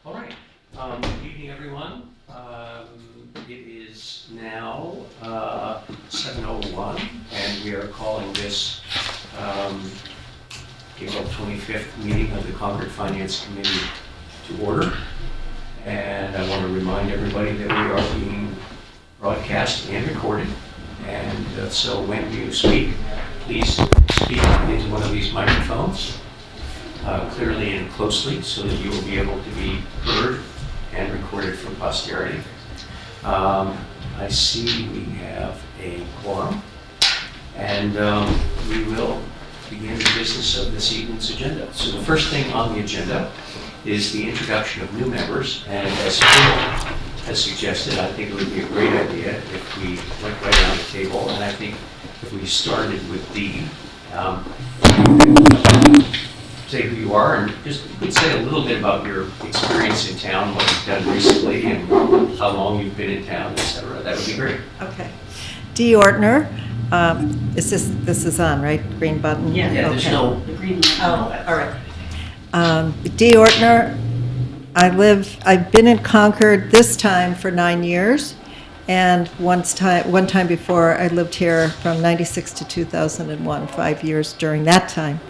All right. Good evening, everyone. It is now 7:01, and we are calling this April 25th meeting of the Concord Finance Committee to order. And I want to remind everybody that we are being broadcast and recorded. And so when you speak, please speak into one of these microphones clearly and closely so that you will be able to be heard and recorded for posterity. I see we have a quorum, and we will begin the business of this evening's agenda. So the first thing on the agenda is the introduction of new members, and as Phil has suggested, I think it would be a great idea if we went right around the table, and I think if we started with Dee, say who you are, and just you could say a little bit about your experience in town, what you've done recently, and how long you've been in town, etc. That would be great. Okay. Dee Ortner. This is on, right? Green button? Yeah, okay. There's no, the green light. Oh, all right. Dee Ortner. I've been in Concord this time for 9 years, and one time before I lived here from 96 to 2001, 5 years during that time.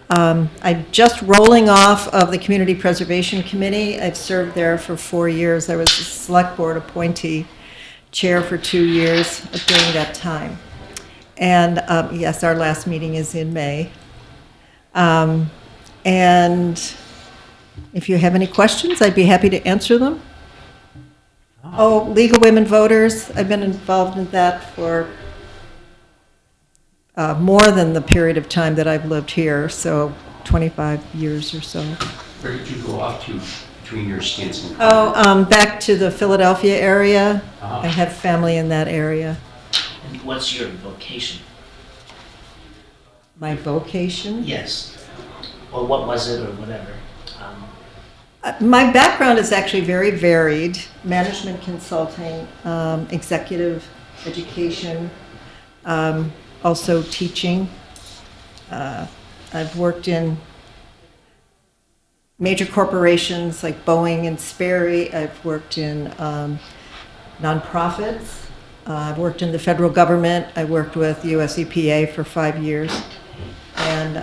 I'm just rolling off of the Community Preservation Committee. I've served there for 4 years. I was a select board appointee chair for 2 years during that time. And yes, our last meeting is in May. And if you have any questions, I'd be happy to answer them. Oh, League of Women Voters, I've been involved in that for more than the period of time that I've lived here, so 25 years or so. Where did you go off to between your stints? Back to the Philadelphia area. Uh-huh. I have family in that area. And what's your vocation? My vocation? Yes. Or what was it, or whatever? My background is actually very varied. Management consulting, executive education, also teaching. I've worked in major corporations like Boeing and Sperry. I've worked in nonprofits. I've worked in the federal government. I worked with US EPA for 5 years. And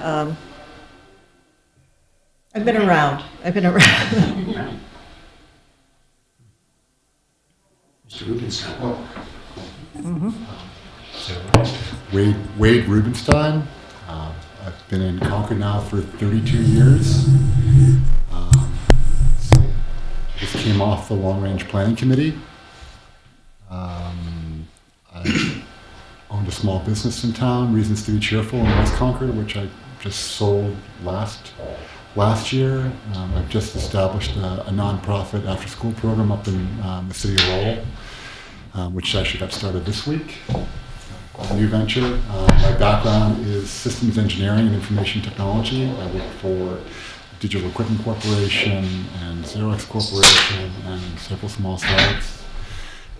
I've been around. Mr. Rubenstein. Wade Rubenstein. I've been in Concord now for 32 years. Just came off the Long Range Planning Committee. I owned a small business in town, Reasons to be Cheerful, in West Concord, which I just sold last year. I've just established a nonprofit after-school program up in the city of Lowell, which actually got started this week. A new venture. My background is systems engineering and information technology. I work for Digital Equipment Corporation and Xerox Corporation and several small startups.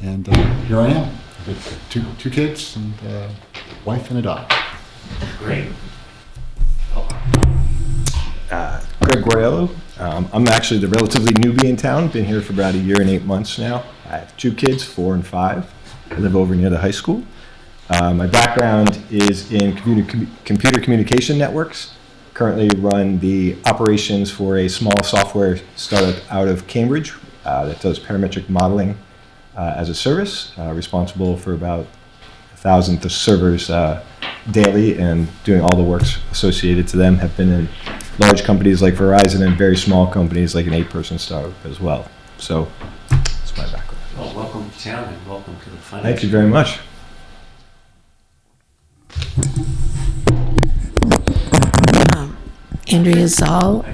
And here I am. I've got two kids and a wife and a dog. Great. Greg Guariello. I'm actually the relatively newbie in town. Been here for about 1 year and 8 months now. I have 2 kids, 4 and 5. I live over near the high school. My background is in computer communication networks. Currently run the operations for a small software startup out of Cambridge that does parametric modeling as a service, responsible for about 1,000 servers daily, and doing all the works associated to them. Have been in large companies like Verizon and very small companies like an 8-person startup as well. So that's my background. Well, welcome to town and welcome to the finance. Thank you very much. Andrea Zoll.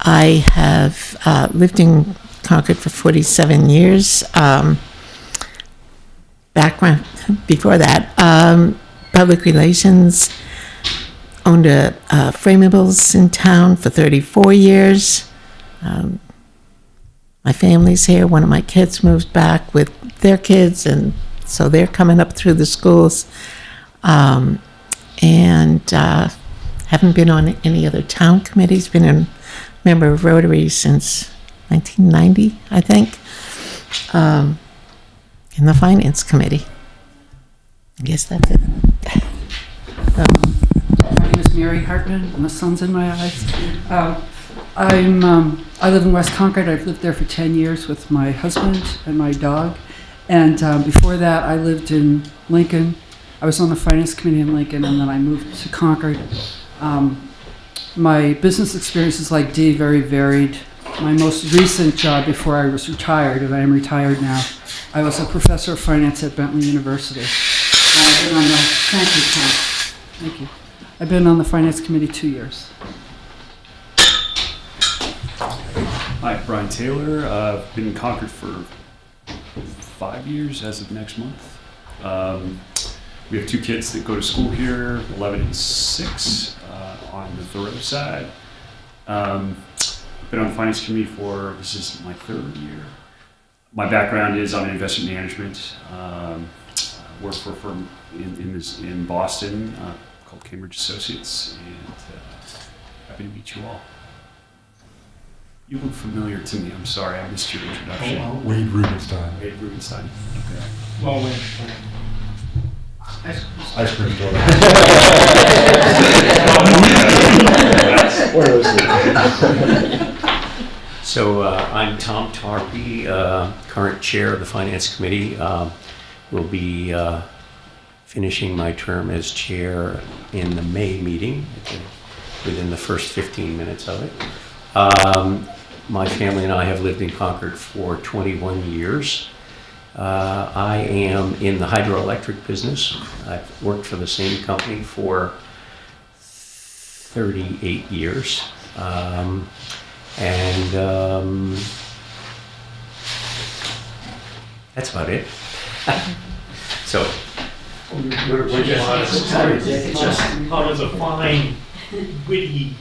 I have lived in Concord for 47 years. Background before that, public relations. Owned a Framables in town for 34 years. My family's here. One of my kids moved back with their kids, and so they're coming up through the schools. And haven't been on any other town committees. Been a member of Rotary since 1990, I think. In the Finance Committee. I guess that's it. My name is Mary Hartman, and the sun's in my eyes. I live in West Concord. I've lived there for 10 years with my husband and my dog. And before that, I lived in Lincoln. I was on the Finance Committee in Lincoln, and then I moved to Concord. My business experience is like Dee, very varied. My most recent job before I was retired, and I am retired now, I was a professor of finance at Bentley University. I've been on the, thank you, Tom. Thank you. I've been on the Finance Committee 2 years. Hi, Brian Taylor. I've been in Concord for 5 years as of next month. We have 2 kids that go to school here, 11 and 6, on the Thoreau side. Been on the Finance Committee for, this is my 3rd year. My background is I'm in investment management. Work for a firm in Boston called Cambridge Associates, and happy to meet you all. You look familiar to me. I'm sorry, I missed your introduction. Wade Rubenstein. Wade Rubenstein. Okay. Well, Ice cream store. So I'm Tom Tarpey, current chair of the Finance Committee. Will be finishing my term as chair in the May meeting, within the first 15 minutes of it. My family and I have lived in Concord for 21 years. I am in the hydroelectric business. I've worked for the same company for 38 years. That's about it. So, we're just was a fine, witty,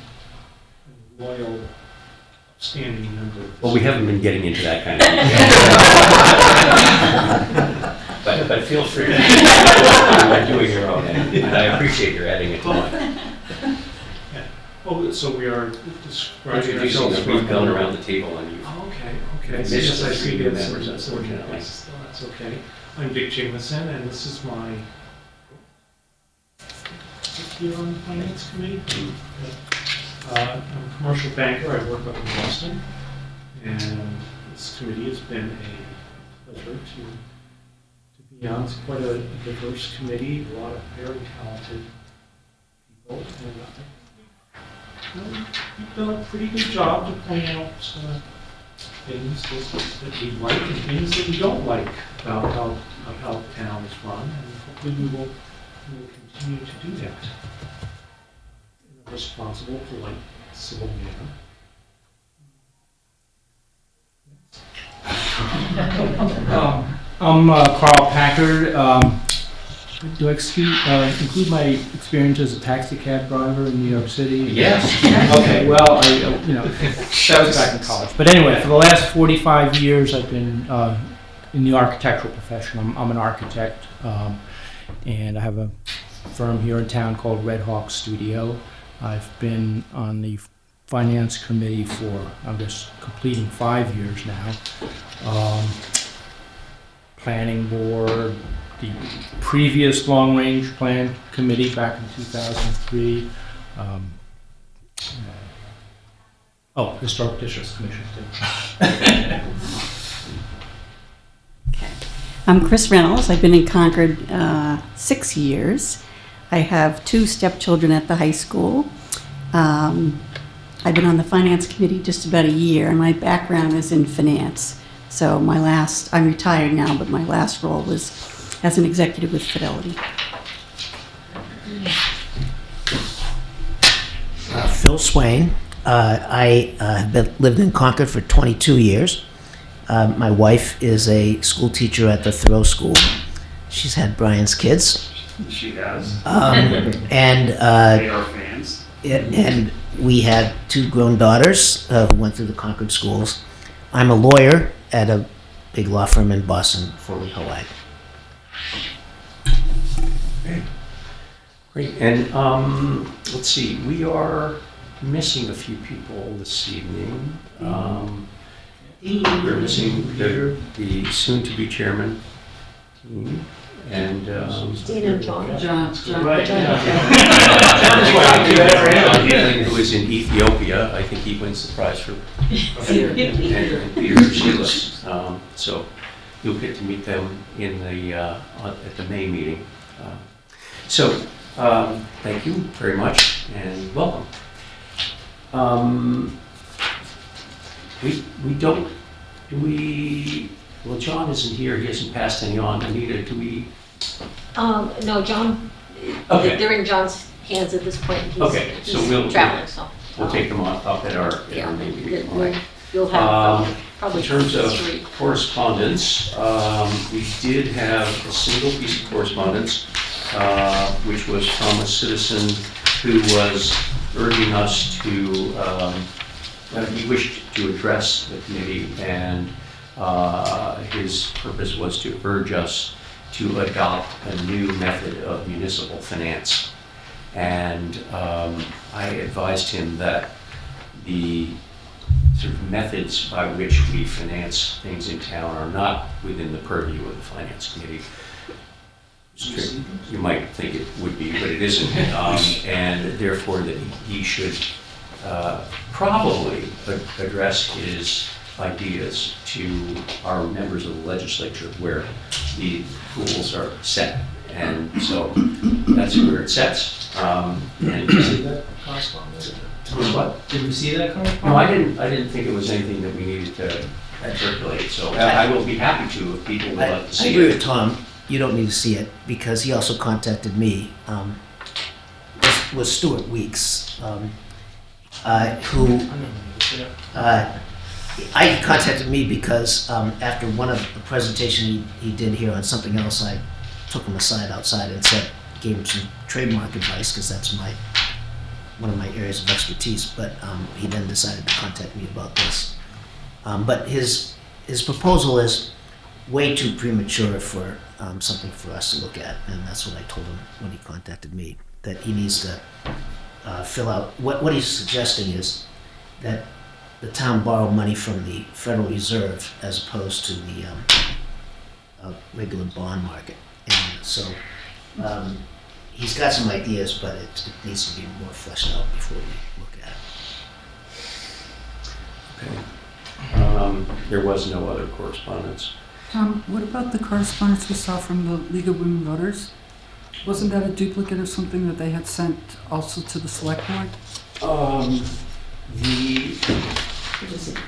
loyal, standing member. well, we haven't been getting into that kind of but feel free to doing your own, and I appreciate your adding it to mine. Oh, so we are describing Introducing ourselves. that we've gone around the table and you've Oh, okay. Yes, Yes, I see new that. members, unfortunately. That's okay. I'm Dick Jameson, and this is my 6th year on the Finance Committee. I'm a commercial banker. I work up in Boston, and this committee has been a pleasure to be on. It's quite a diverse committee, a lot of very talented people, and you've done a pretty good job to point out some things that we like and things that we don't like about how the town is run, and hopefully we will continue to do that in a responsible, polite, civil manner. I'm Carl Packard. Do I include my experience as a taxi cab driver in New York City? Yes. Okay, well, that was back in college. But anyway, for the last 45 years, I've been in the architectural profession. I'm an architect, and I have a firm here in town called Red Hawk Studio. I've been on the Finance Committee for, I guess, completing 5 years now. Planning Board, the previous Long Range Plan Committee back in 2003. Historic Districts Commission too. Okay. I'm Chris Reynolds. I've been in Concord 6 years. I have 2 stepchildren at the high school. I've been on the Finance Committee just about a year, and my background is in finance. So I'm retired now, but my last role was as an executive with Fidelity. Phil Swain. I have lived in Concord for 22 years. My wife is a school teacher at the Thoreau School. She's had Brian's kids. She has. And They are fans. and we have 2 grown daughters who went through the Concord schools. I'm a lawyer at a big law firm in Boston, Foley Hawaii. Great, and let's see, we are missing a few people this evening. We're missing the soon-to-be chairman, and Dean and John. John. Right. John who is in Ethiopia. I think he wins the prize for and Peter Sheila. So you'll get to meet them in the at the May meeting. Thank you very much and welcome. Well, John isn't here, he hasn't passed any on. Anita, do we? No, John, Okay. they're in John's hands at this point. Okay, so we'll traveling, so. We'll take them up at our Yeah, May meeting. All right. you'll have probably In terms of 3. correspondence, we did have a single piece of correspondence, which was from a citizen who was urging us to, he wished to address the committee, and his purpose was to urge us to adopt a new method of municipal finance. And I advised him that the sort of methods by which we finance things in town are not within the purview of the Finance Committee. You might think it would be, but it isn't. And therefore that he should probably address his ideas to our members of the legislature where the rules are set. And so that's where it sets. Did you see that correspondence? What? Did you see that correspondence? No, I didn't think it was anything that we needed to circulate, so I will be happy to if people would like to I see agree it. with Tom. You don't need to see it because he also contacted me. Was Stuart Weeks, who I contacted me because after one of the presentation he did here on something else, I took him aside outside and gave him some trademark advice because that's one of my areas of expertise. But he then decided to contact me about this. But his proposal is way too premature for something for us to look at, and that's what I told him when he contacted me. That he needs to fill out. What he's suggesting is that the town borrow money from the Federal Reserve as opposed to the regular bond market. And so he's got some ideas, but it needs to be more fleshed out before we look at it. Okay. There was no other correspondence. Tom, what about the correspondence we saw from the League of Women Voters? Wasn't that a duplicate of something that they had sent also to the select board?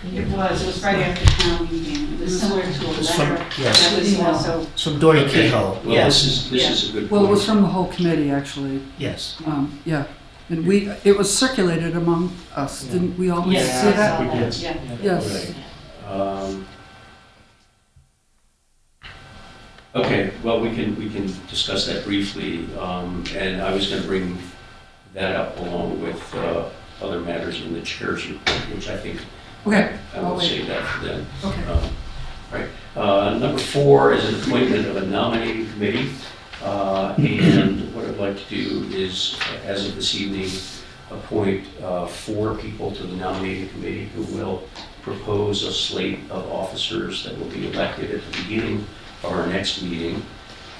It was right after town meeting. It was similar to a letter. Yes. That was also. It's from Dory Okay. Kehoe. Well, Yes. this is a good point. Well, it was from the whole committee, actually. Yes. Yeah. And it was circulated among us. Didn't we all see Yes, I that? saw that, yeah. Yes. Right. Okay, well, we can discuss that briefly, and I was going to bring that up along with other matters in the chair's report, which I think Okay. I will save that for then. Okay. Right. Number 4 is an appointment of a nominating committee, and what I'd like to do is, as of this evening, appoint 4 people to the nominating committee who will propose a slate of officers that will be elected at the beginning of our next meeting,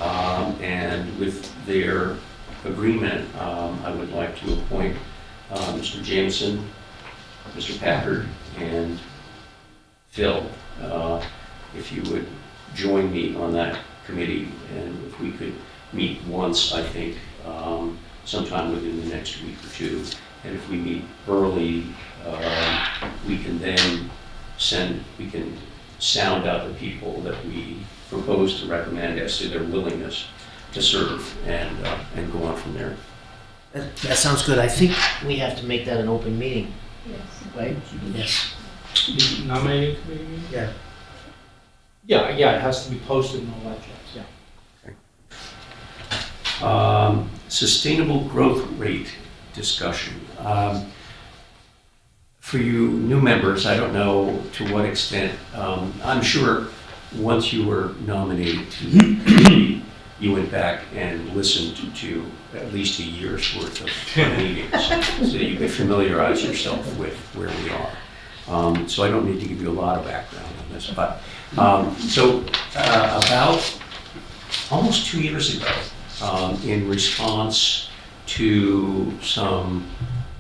and with their agreement, I would like to appoint Mr. Jameson, Mr. Packard, and Phil, if you would join me on that committee, and if we could meet once, I think, sometime within the next week or 2, and if we meet early, we can then sound out the people that we propose to recommend as to their willingness to serve, and go on from there. That sounds good. I think we have to make that an open meeting, right? Yes. The nominating committee meeting? Yeah. Yeah, it has to be posted and all that jazz, yeah. Sustainable growth rate discussion. For you new members, I don't know to what extent, I'm sure once you were nominated to the committee, you went back and listened to at least a year's worth of meetings, so that you could familiarize yourself with where we are. So I don't need to give you a lot of background on this, but about almost 2 years ago, in response to some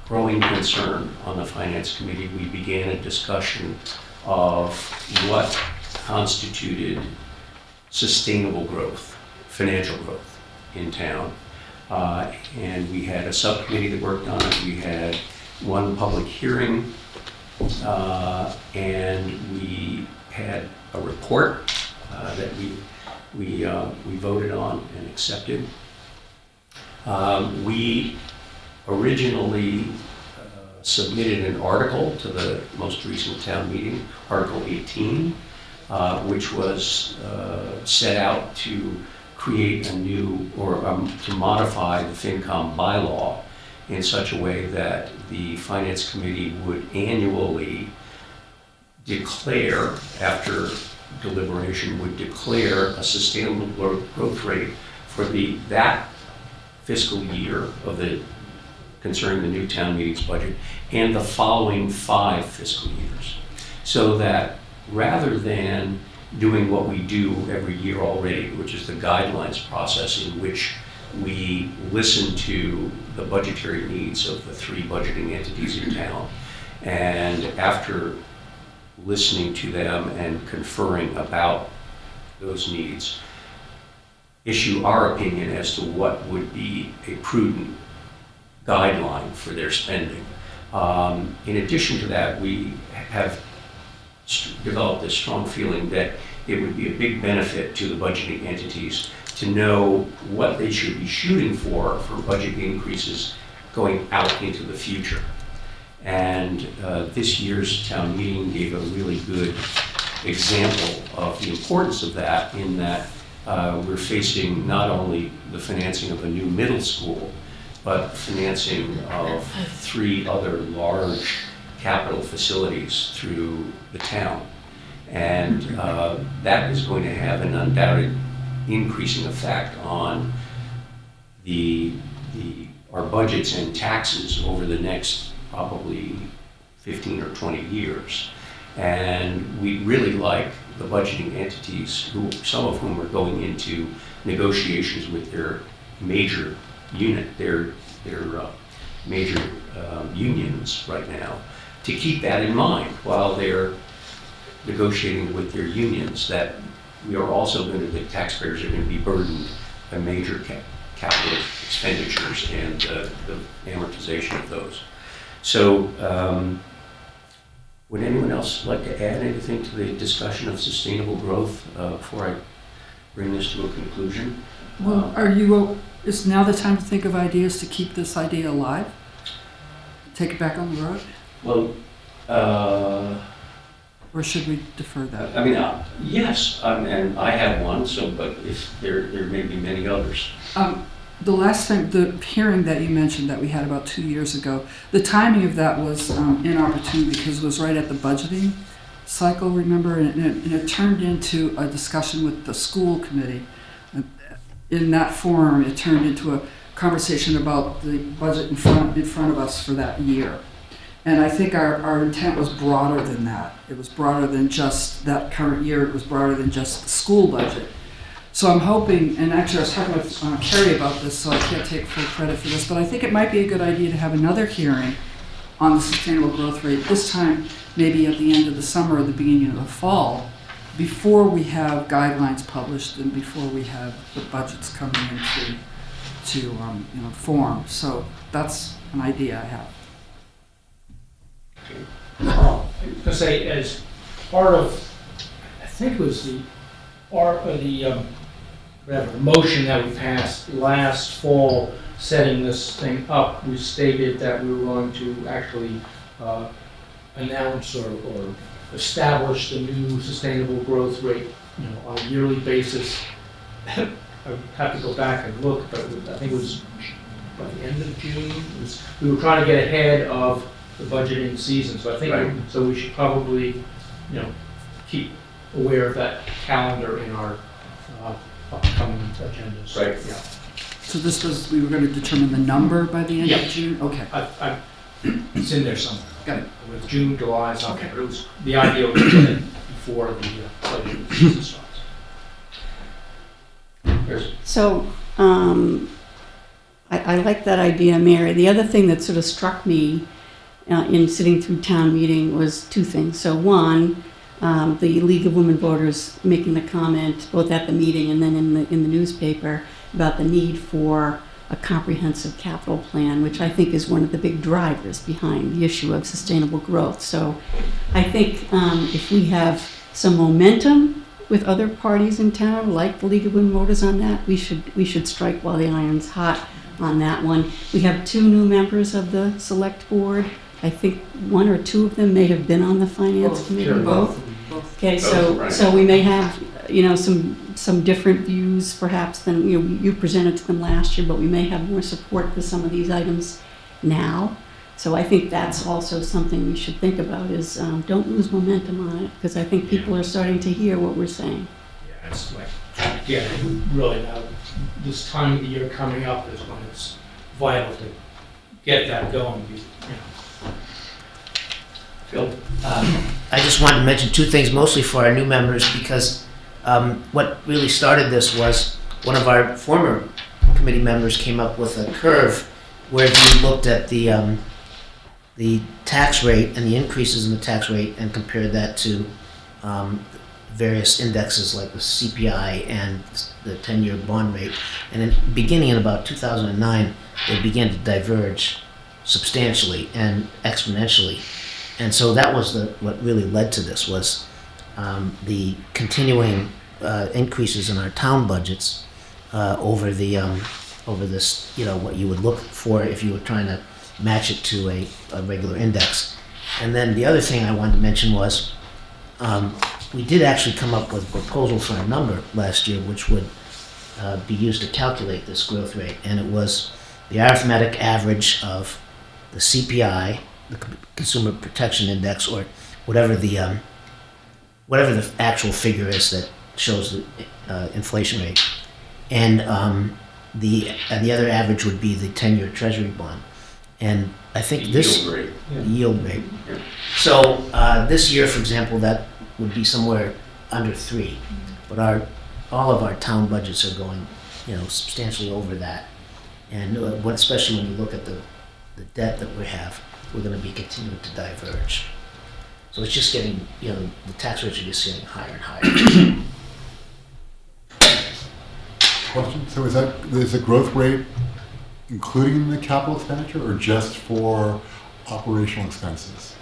growing concern on the Finance Committee, we began a discussion of what constituted sustainable growth, financial growth in town. And we had a subcommittee that worked on it. We had one public hearing, and we had a report that we voted on and accepted. We originally submitted an article to the most recent town meeting, Article 18, which was set out to create a new, or to modify the FinCom bylaw in such a way that the Finance Committee would annually declare, after deliberation, would declare a sustainable growth rate for that fiscal year of concerning the new town meeting's budget and the following 5 fiscal years. So that rather than doing what we do every year already, which is the guidelines process in which we listen to the budgetary needs of the 3 budgeting entities in town, and after listening to them and conferring about those needs, issue our opinion as to what would be a prudent guideline for their spending. In addition to that, we have developed a strong feeling that it would be a big benefit to the budgeting entities to know what they should be shooting for budget increases going out into the future. And this year's town meeting gave a really good example of the importance of that, in that we're facing not only the financing of a new middle school, but financing of 3 other large capital facilities through the town. And that is going to have an undoubted increasing effect on our budgets and taxes over the next probably 15 or 20 years. And we really like the budgeting entities, some of whom are going into negotiations with their major major unions right now, to keep that in mind while they're negotiating with their unions, that we are also going to, the taxpayers are going to be burdened by major capital expenditures and the amortization of those. So would anyone else like to add anything to the discussion of sustainable growth before I bring this to a conclusion? Well, is now the time to think of ideas to keep this idea alive? Take it back on the road? Well, or should we defer that? I mean, yes, and I have one, but if there may be many others. The last time, the hearing that you mentioned that we had about 2 years ago, the timing of that was inopportune because it was right at the budgeting cycle, remember? And it turned into a discussion with the school committee. In that forum, it turned into a conversation about the budget in front of us for that year. And I think our intent was broader than that. It was broader than just that current year. It was broader than just the school budget. So I'm hoping, and actually I was talking with Carrie about this, so I can't take full credit for this, but I think it might be a good idea to have another hearing on the sustainable growth rate, this time maybe at the end of the summer or the beginning of the fall, before we have guidelines published and before we have the budgets coming into form. So that's an idea I have. I was going to say, as part of, I think it was the motion that we passed last fall setting this thing up, we stated that we were going to actually announce or establish the new sustainable growth rate, on a yearly basis. I would have to go back and look, but I think it was by the end of June. We were trying to get ahead of the budgeting season, so I think so we should probably, keep aware of that calendar in our upcoming agendas. Right. Yeah. So this was, we were going to determine the number by the end Yeah. of June? Okay. It's in there somewhere. Got it. It was June, July, something, Okay. but it was, the idea was to get it before the budget season starts. So, I like that idea, Mary. The other thing that sort of struck me in sitting through town meeting was two things. So one, the League of Women Voters making the comment both at the meeting and then in the newspaper about the need for a comprehensive capital plan, which I think is one of the big drivers behind the issue of sustainable growth. So I think if we have some momentum with other parties in town, like the League of Women Voters on that, we should strike while the iron's hot on that one. We have 2 new members of the select board. I think 1 or 2 of them may have been on the finance committee, Sure, both. Okay, Both, right. so we may have, some different views perhaps than, you presented to them last year, but we may have more support for some of these items now. So I think that's also something we should think about is don't lose momentum on it, because I think people are starting to hear what we're saying. Yeah, it's like, yeah, really now, this time of the year coming up is when it's vital to get that going, Phil? I just wanted to mention 2 things, mostly for our new members, because what really started this was one of our former committee members came up with a curve where he looked at the tax rate and the increases in the tax rate and compared that to various indexes like the CPI and the 10-year bond rate. And beginning in about 2009, they began to diverge substantially and exponentially. And so that was what really led to this was the continuing increases in our town budgets over this, what you would look for if you were trying to match it to a regular index. And then the other thing I wanted to mention was we did actually come up with a proposal for a number last year which would be used to calculate this growth rate, and it was the arithmetic average of the CPI, the Consumer Protection Index, or whatever the actual figure is that shows the inflation rate, and the other average would be the 10-year Treasury bond. And I think this Yield rate. yield rate. Yeah. So this year, for example, that would be somewhere under 3, but all of our town budgets are going, substantially over that. And especially when you look at the debt that we have, we're going to be continuing to diverge. So it's just getting, the tax rates are just getting higher and higher. Question, so is the growth rate including the capital expenditure or just for operational expenses?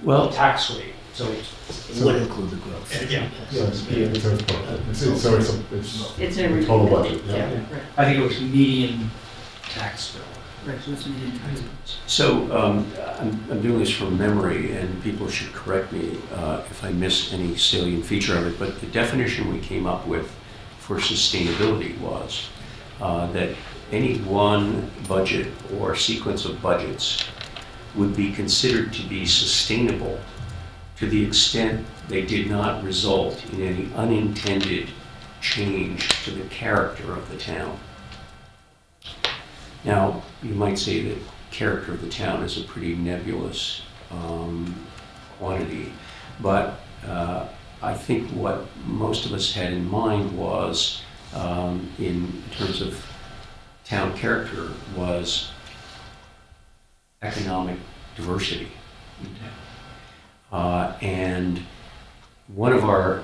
Well, tax rate, so It would include the growth. yeah. So it's It's every. total budget, yeah. Yeah. I think it was median tax bill. Right, so it's median tax bill. So I'm doing this from memory, and people should correct me if I miss any salient feature of it, but the definition we came up with for sustainability was that any one budget or sequence of budgets would be considered to be sustainable to the extent they did not result in any unintended change to the character of the town. Now, you might say that character of the town is a pretty nebulous quantity, but I think what most of us had in mind was, in terms of town character, was economic diversity. And one of our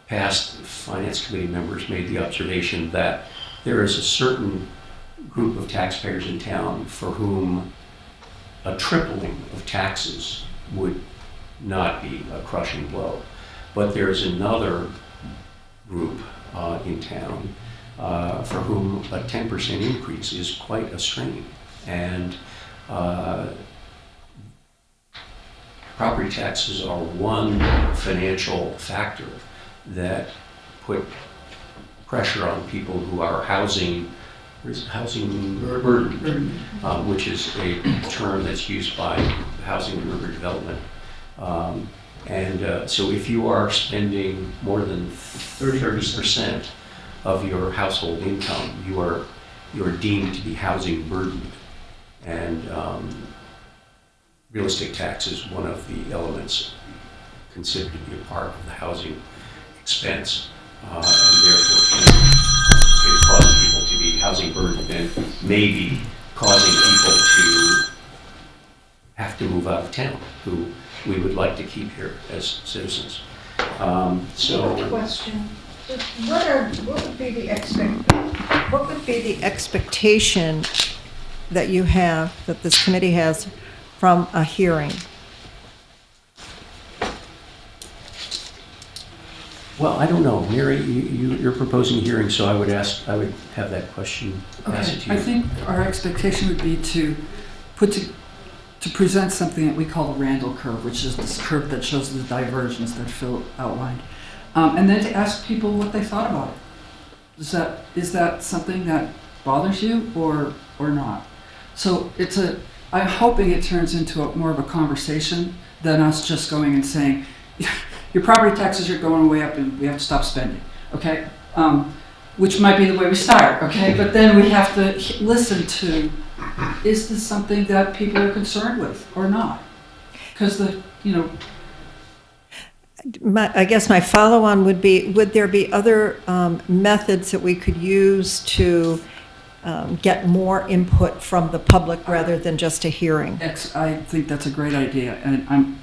past finance committee members made the observation that there is a certain group of taxpayers in town for whom a tripling of taxes would not be a crushing blow. But there's another group in town for whom a 10% increase is quite a strain. And property taxes are one financial factor that put pressure on people who are housing burden, which is a term that's used by Housing and Urban Development. So if you are spending more than 30% of your household income, you are deemed to be housing burdened. And real estate tax is one of the elements considered to be a part of the housing expense, and therefore can cause people to be housing burdened and maybe causing people to have to move out of town, who we would like to keep here as citizens. Question. What would be the expectation that you have, that this committee has, from a hearing? Well, I don't know, Mary, you're proposing a hearing, so I would have that question asked to you. I think our expectation would be to present something that we call the Randall curve, which is this curve that shows the diversions that Phil outlined. And then to ask people what they thought about it. Is that something that bothers you or not? So I'm hoping it turns into more of a conversation than us just going and saying, your property taxes are going way up and we have to stop spending, okay? Which might be the way we start, okay? But then we have to listen to, is this something that people are concerned with or not? Because I guess my follow-on would be, would there be other methods that we could use to get more input from the public rather than just a hearing? I think that's a great idea, and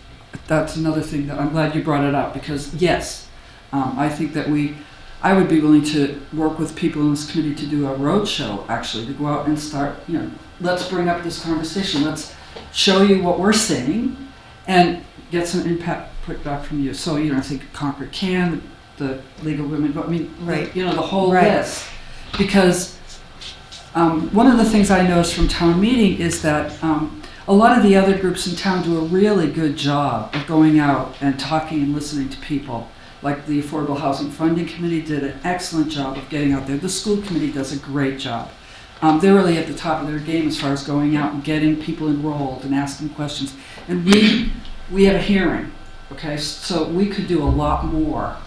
that's another thing that I'm glad you brought it up, because yes, I think that I would be willing to work with people in this committee to do a roadshow, actually, to go out and start, let's bring up this conversation, let's show you what we're saying, and get some input back from you. So, I think Concord can, the League of Women, right. The whole list. Because one of the things I noticed from town meeting is that a lot of the other groups in town do a really good job of going out and talking and listening to people. Like the Affordable Housing Funding Committee did an excellent job of getting out there. The school committee does a great job. They're really at the top of their game as far as going out and getting people enrolled and asking questions. And we have a hearing, okay? So we could do a lot more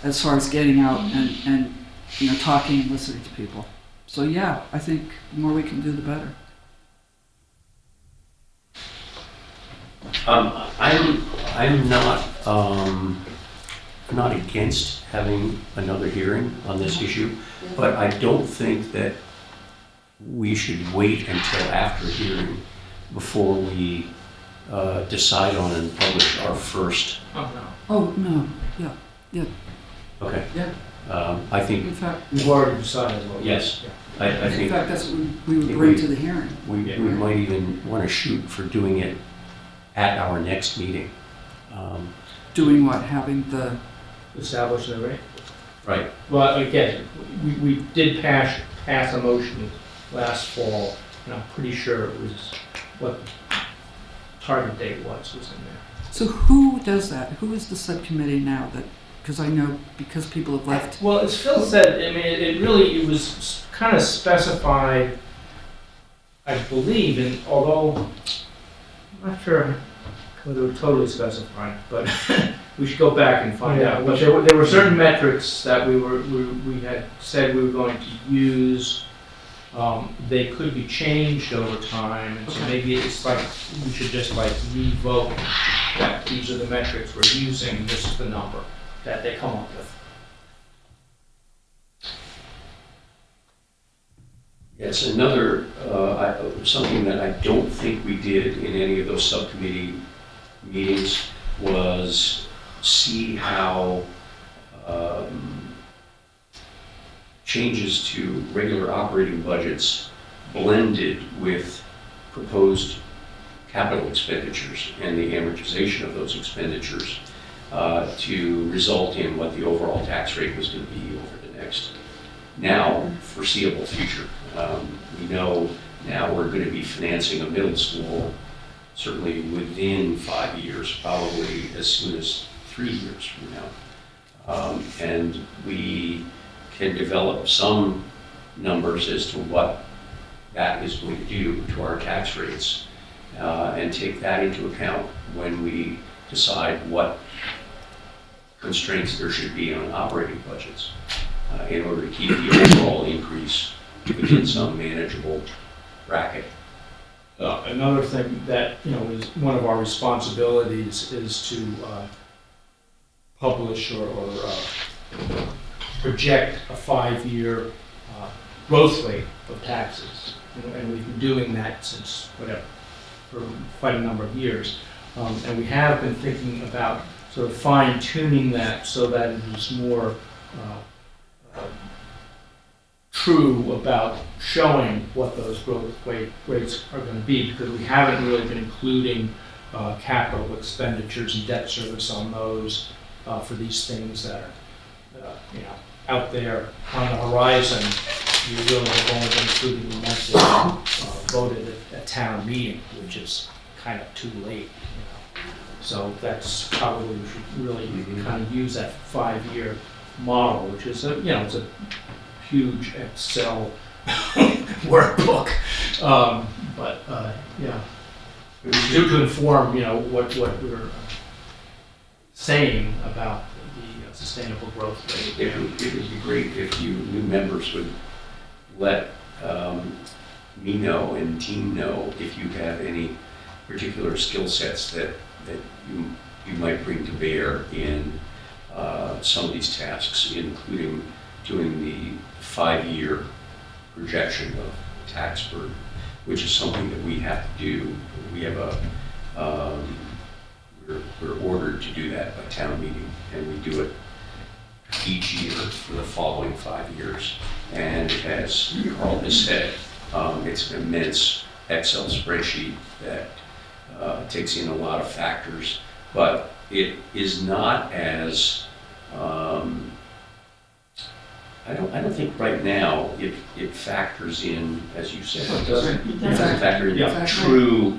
as far as getting out and talking and listening to people. So yeah, I think the more we can do, the better. I'm not against having another hearing on this issue, but I don't think that we should wait until after hearing before we decide on and publish our first. Oh, no, yeah. Okay. Yeah. I think. In fact, We've already decided. Yes. I in think fact, that's what we would bring to the hearing. we might even want to shoot for doing it at our next meeting. Doing what? Having the... Establish the rate. Right. Well, again, we did pass a motion last fall, and I'm pretty sure it was what the target date was in there. So who does that? Who is the subcommittee now that, because I know, because people have left. Well, as Phil said, I mean, it was kind of specified, I believe, and although I'm not sure whether it was totally specified, but we should go back and find out. But there were certain metrics that we had said we were going to use. They could be changed over time, and so maybe it's like we should just revoke that these are the metrics we're using, this is the number that they come up with. Yes, another, something that I don't think we did in any of those subcommittee meetings was see how changes to regular operating budgets blended with proposed capital expenditures and the amortization of those expenditures to result in what the overall tax rate was going to be over the next now foreseeable future. We know now we're going to be financing a middle school certainly within 5 years, probably as soon as 3 years from now. And we can develop some numbers as to what that is going to do to our tax rates and take that into account when we decide what constraints there should be on operating budgets. in order to keep the overall increase within some manageable bracket. Another thing that, is one of our responsibilities is to publish or project a 5-year growth rate of taxes. And we've been doing that since, for quite a number of years. And we have been thinking about sort of fine tuning that so that it is more true about showing what those growth rates are going to be, because we haven't really been including capital expenditures and debt service on those for these things that are out there on the horizon. You really have only been including the ones that voted at town meeting, which is kind of too late. So that's probably, we should really kind of use that 5-year model, which is it's a huge Excel workbook. But to inform, what we're saying about the sustainable growth rate. It would be great if you new members would let me know and the team know if you have any particular skill sets that you might bring to bear in some of these tasks, including doing the 5-year projection of tax burden, which is something that we have to do. We have we're ordered to do that by town meeting, and we do it each year for the following 5 years. And as Carl has said, it's an immense Excel spreadsheet that takes in a lot of factors, but it is not as I don't think right now it factors in, as you said, it doesn't factor in true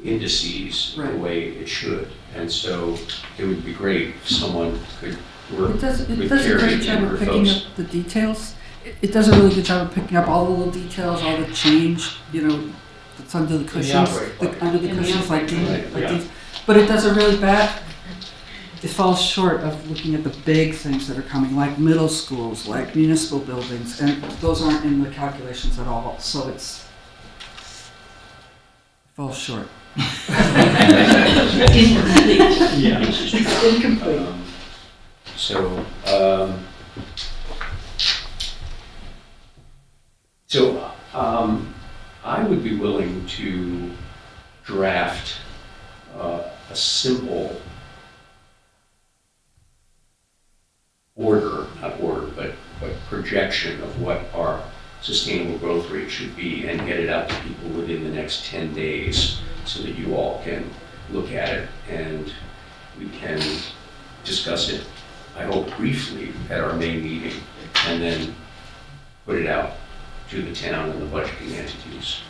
indices the way it should. And so it would be great if someone could work It does a with great Carrie job and of her picking folks. up the details. It does a really good job of picking up all the little details, all the change, that's under the cushions, under the cushions like these. But it does a really bad, it falls short of looking at the big things that are coming, like middle schools, like municipal buildings, and those aren't in the calculations at all, so it falls short. Incomplete. Yeah. Incomplete. I would be willing to draft a simple but projection of what our sustainable growth rate should be, and get it out to people within the next 10 days so that you all can look at it and we can discuss it, I hope briefly, at our May meeting, and then put it out to the town and the budgeting entities.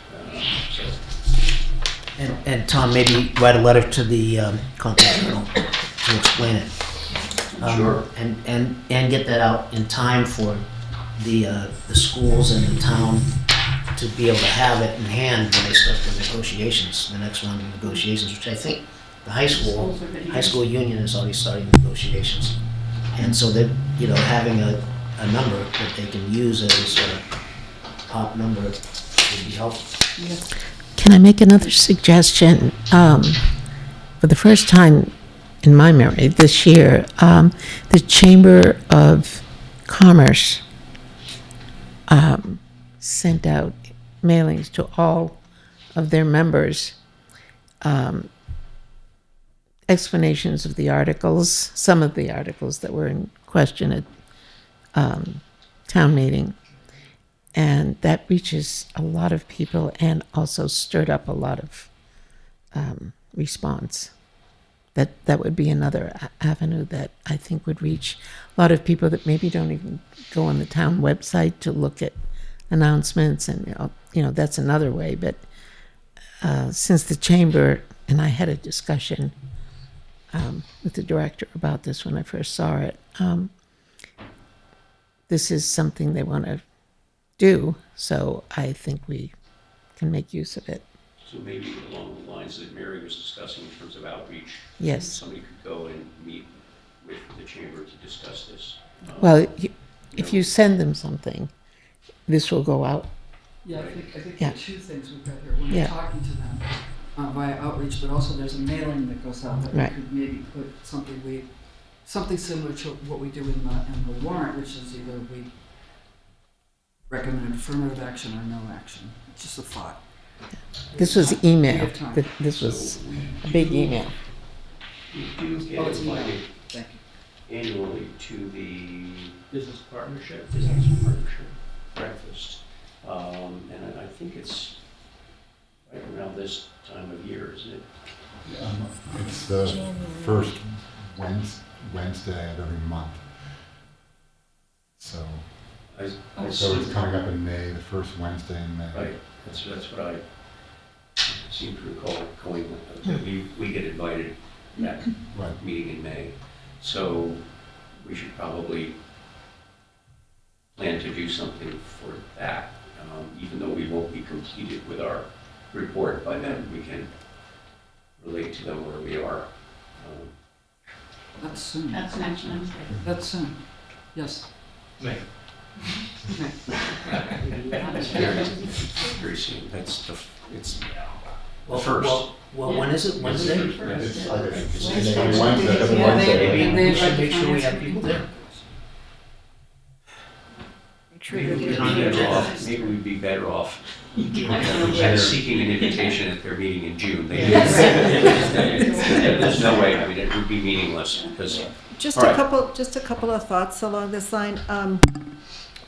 And Tom, maybe write a letter to the Concord Journal to explain it. Sure. And get that out in time for the schools and the town to be able to have it in hand when they start the negotiations, the next round of negotiations, which I think the high school union is already starting negotiations. And so that, having a number that they can use as a sort of top number would be helpful. Yes. Can I make another suggestion? For the first time in my memory this year, the Chamber of Commerce sent out mailings to all of their members, explanations of the articles, some of the articles that were in question at town meeting. And that reaches a lot of people and also stirred up a lot of response. That would be another avenue that I think would reach a lot of people that maybe don't even go on the town website to look at announcements, and that's another way. But since the chamber, and I had a discussion with the director about this when I first saw it, this is something they want to do, so I think we can make use of it. So maybe along the lines that Mary was discussing in terms of outreach. Yes. Somebody could go and meet with the chamber to discuss this. Well, If you send them something, this will go out. Yeah, I think there Yeah. are two things we've got here. When Yeah. you're talking to them via outreach, but also there's a mailing that goes out that Right. we could maybe put something similar to what we do in the warrant, which is either we recommend affirmative action or no action. It's just a thought. This was We email. have time. This was a big email. We do Oh, get it's email. invited Thank annually to the Business partnership. business partnership breakfast. And I think it's right around this time of year, isn't it? It's the first Wednesday of every month. So, I so it's see. coming up in May, the first Wednesday in May. Right, that's what I seem to recall going with. That we get invited to that Right. meeting in May. So we should probably plan to do something for that. Even though we won't be completed with our report by then, we can relate to them where we are. That's soon. That's next Wednesday. That's soon. Yes. May. It's very soon. It's the first. Well, when is it? Wednesday? It's Wednesday. Wednesday. Every Yeah, Wednesday. Maybe we should make sure we have people there. Maybe we'd be better off seeking an invitation at their meeting in June. There's no way, I mean, it would be meaningless because, Just All a right. couple of thoughts along this line.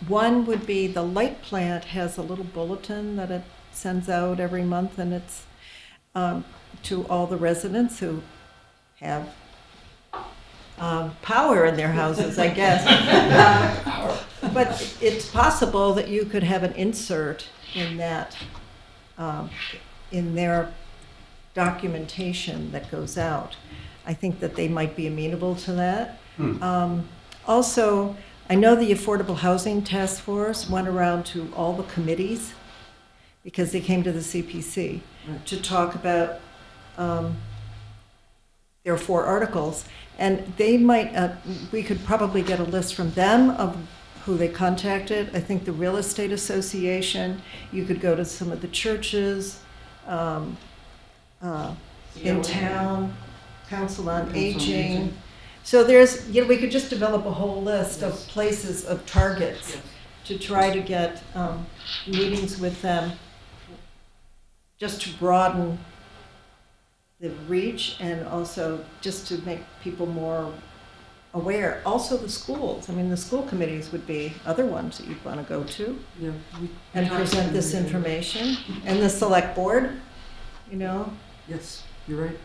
One would be the light plant has a little bulletin that it sends out every month, and it's to all the residents who have power in their houses, I guess. But it's possible that you could have an insert in that, in their documentation that goes out. I think that they might be amenable to that. Also, I know the Affordable Housing Task Force went around to all the committees because they came to the CPC to talk about their 4 articles. And they might, we could probably get a list from them of who they contacted. I think the Real Estate Association, you could go to some of the churches in town, Council on Aging. So there's, we could just develop a whole list of places, of targets, to try to get meetings with them, just to broaden the reach and also just to make people more aware. Also the schools, I mean, the school committees would be other ones that you'd want to go to Yeah. and present this information. And the select board, Yes, you're right.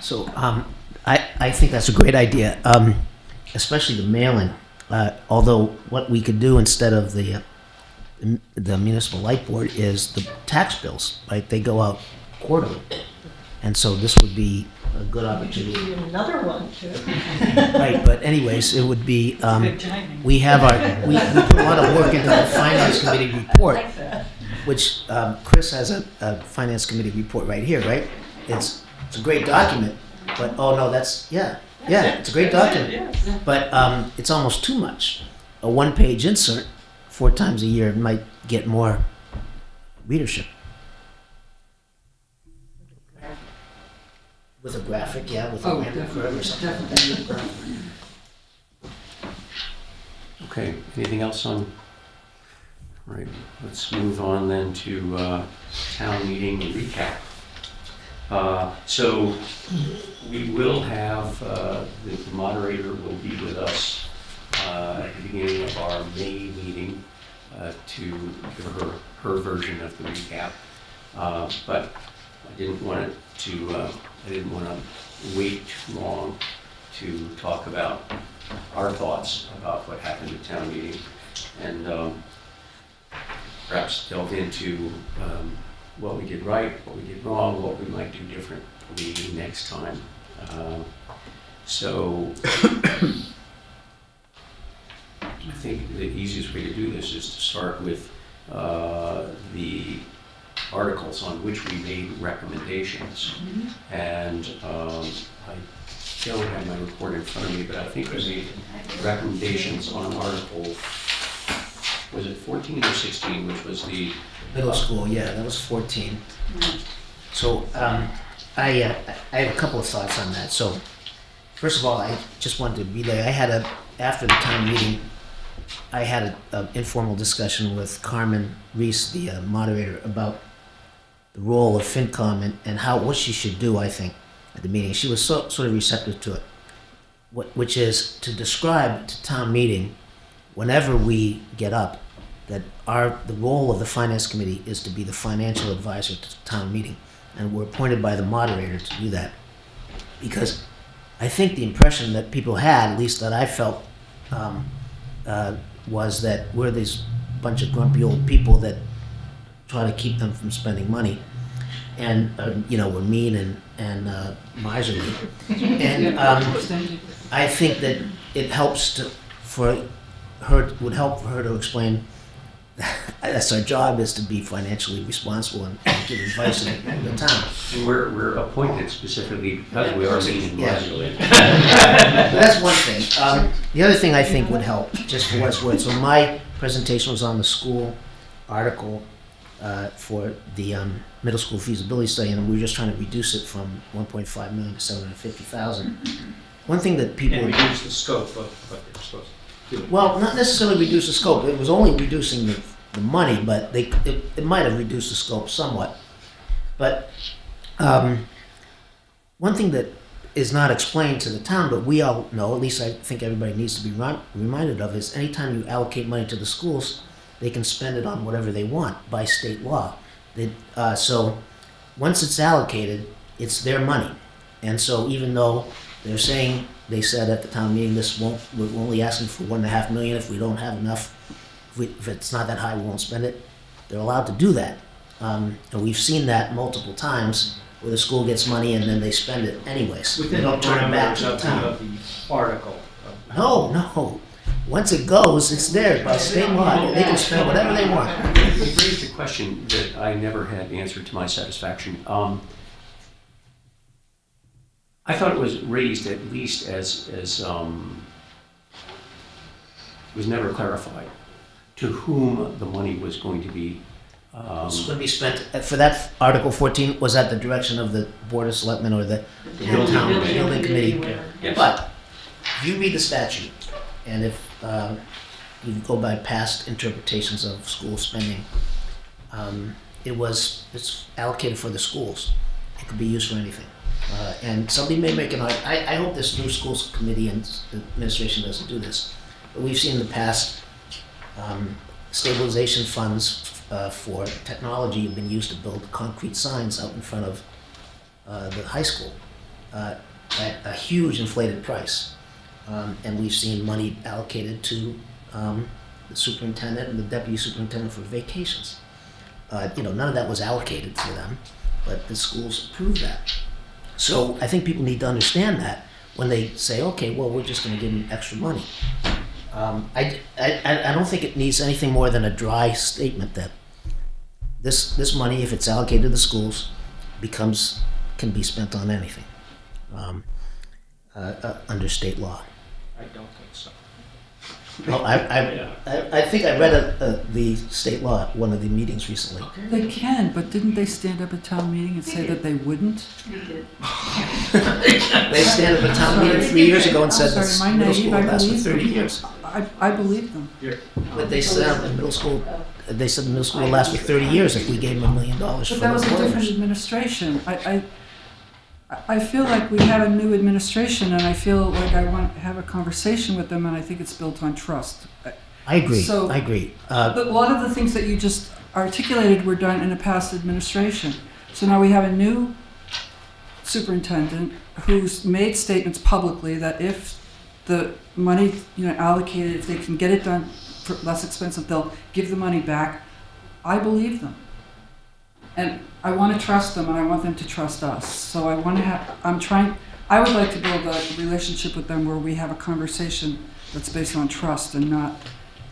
So I think that's a great idea, especially the mailing. Although what we could do instead of the municipal light board is the tax bills, right? They go out quarterly, and so this would be a good opportunity. Another one too. Right, but anyways, it would be Good timing. we have we put a lot of work into the finance committee report, which Chris has a finance committee report right here, right? It's a great document, but oh no, it's a great document, but it's almost too much. A 1-page insert 4 times a year might get more readership. With a graphic, with a random curve or something like that. Definitely. okay, anything else on? All right, let's move on then to town meeting recap. So we will have, the moderator will be with us at the beginning of our May meeting to give her version of the recap. But I didn't want to wait too long to talk about our thoughts about what happened at town meeting and perhaps delve into what we did right, what we did wrong, what we might do differently next time. So I think the easiest way to do this is to start with the articles on which we made recommendations. And I don't have my report in front of me, but I think we made recommendations on Article, was it 14 or 16, which was the Middle school, yeah, that was 14. So I have a couple of thoughts on that. So first of all, I just wanted to relay, after the town meeting, I had an informal discussion with Carmen Reese, the moderator, about the role of FinCom and what she should do, I think, at the meeting. She was sort of receptive to it, which is to describe to town meeting, whenever we get up, that the role of the Finance Committee is to be the financial advisor to town meeting. And we're appointed by the moderator to do that. Because I think the impression that people had, at least that I felt, was that we're this bunch of grumpy old people that try to keep them from spending money. And, we're mean and miserly. And I think that it helps would help for her to explain that's our job, is to be financially responsible and give advice in the town. And we're appointed specifically because we are mean and miserly. That's one thing. The other thing I think would help, just for what it's worth, so my presentation was on the school article for the middle school feasibility study, and we were just trying to reduce it from 1.5 million to 750,000. One thing that people... And reduce the scope of what they're supposed to do. Well, not necessarily reduce the scope. It was only reducing the money, but it might have reduced the scope somewhat. But one thing that is not explained to the town, but we all know, at least I think everybody needs to be reminded of, is anytime you allocate money to the schools, they can spend it on whatever they want by state law. So once it's allocated, it's their money. And so even though they said at the town meeting, we're only asking for 1.5 million. If we don't have enough, if it's not that high, we won't spend it. They're allowed to do that. And we've seen that multiple times where the school gets money and then they spend it anyways. They don't turn it back to the town. Of the article. No. Once it goes, it's theirs by state law. They can spend whatever they want. You raised a question that I never had answered to my satisfaction. I thought it was raised at least as was never clarified to whom the money was going to be. It's going to be spent for that Article 14. Was at the direction of the Board of Selectmen or the town building committee. Yes. But if you read the statute, and if you go by past interpretations of school spending, it's allocated for the schools. It could be used for anything. And somebody may make an argument. I hope this new schools committee and administration doesn't do this. But we've seen in the past stabilization funds for technology have been used to build concrete signs out in front of the high school at a huge inflated price. And we've seen money allocated to the superintendent and the deputy superintendent for vacations. None of that was allocated to them, but the schools approved that. So I think people need to understand that when they say, okay, well, we're just going to give them extra money. I don't think it needs anything more than a dry statement that this money, if it's allocated to the schools, can be spent on anything under state law. I don't think so. Well, I think I read the state law at one of the meetings recently. They can, but didn't they stand up at town meeting and say that they wouldn't? They stand up at town meeting 3 years ago and said I'm that sorry, am I middle naive? school will I last for believe 30 them. years. I believe them. But they said the middle school will last for 30 years if we gave them $1 million for But that was a different boilers. administration. I feel like we have a new administration, and I feel like I want to have a conversation with them, and I think it's built on trust. I agree. So- I agree. But a lot of the things that you just articulated were done in a past administration. So now we have a new superintendent who's made statements publicly that if the money, allocated, if they can get it done for less expensive, they'll give the money back. I believe them. And I want to trust them, and I want them to trust us. So I would like to build a relationship with them where we have a conversation that's based on trust and not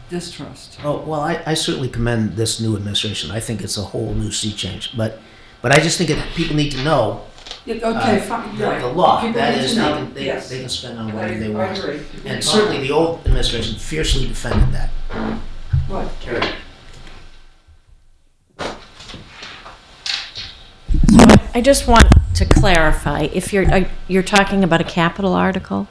distrust. Oh, well, I certainly commend this new administration. I think it's a whole new sea change. But I just think that people need to know Okay, fine, The, right. the law, People that need is, to they know. can, Yes. they can spend on I whatever they want. agree. And certainly the old administration fiercely defended that. What? I just want to clarify, if you're talking about a capital article?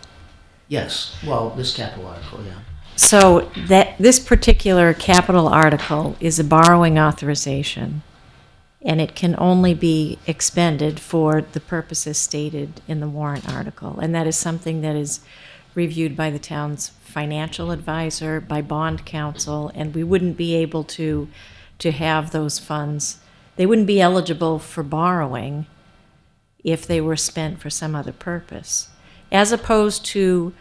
Yes, well, this capital article, yeah. So that, this particular capital article is a borrowing authorization, and it can only be expended for the purposes stated in the warrant article. And that is something that is reviewed by the town's financial advisor, by bond counsel, and we wouldn't be able to have those funds. They wouldn't be eligible for borrowing if they were spent for some other purpose. As opposed to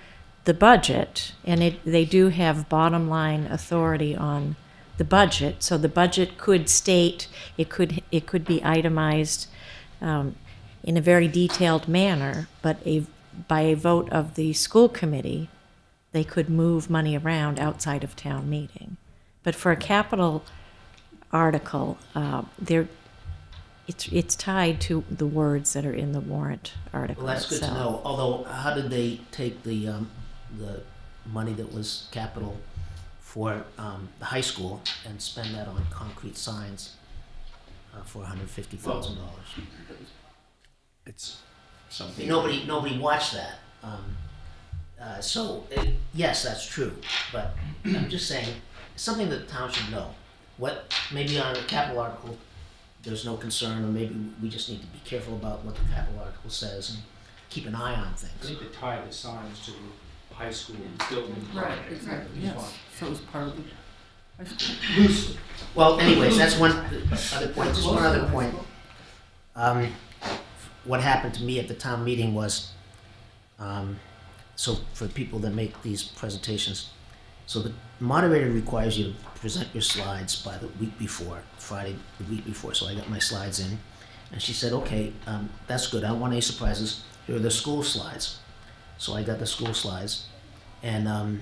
the budget, and they do have bottom line authority on the budget, so the budget could state, it could be itemized in a very detailed manner, but by a vote of the school committee, they could move money around outside of town meeting. But for a capital article, it's tied to the words that are in the warrant article Well, that's good to itself. know, although how did they take the money that was capital for the high school and spend that on concrete signs for $150,000? It's something. Nobody watched that. Yes, that's true, but I'm just saying, it's something that the town should know. What, maybe on a capital article, there's no concern, or maybe we just need to be careful about what the capital article says and keep an eye on I things. think to tie the signs to the high school building. Right, project exactly, is yes. fine. So it's part of the high school. Loosely. Well, anyways, that's one other point, just one other point. What happened to me at the town meeting was, so for people that make these presentations, so the moderator requires you to present your slides by the week before, Friday, the week before, so I got my slides in. And she said, okay, that's good, I don't want any surprises, here are the school slides. So I got the school slides, and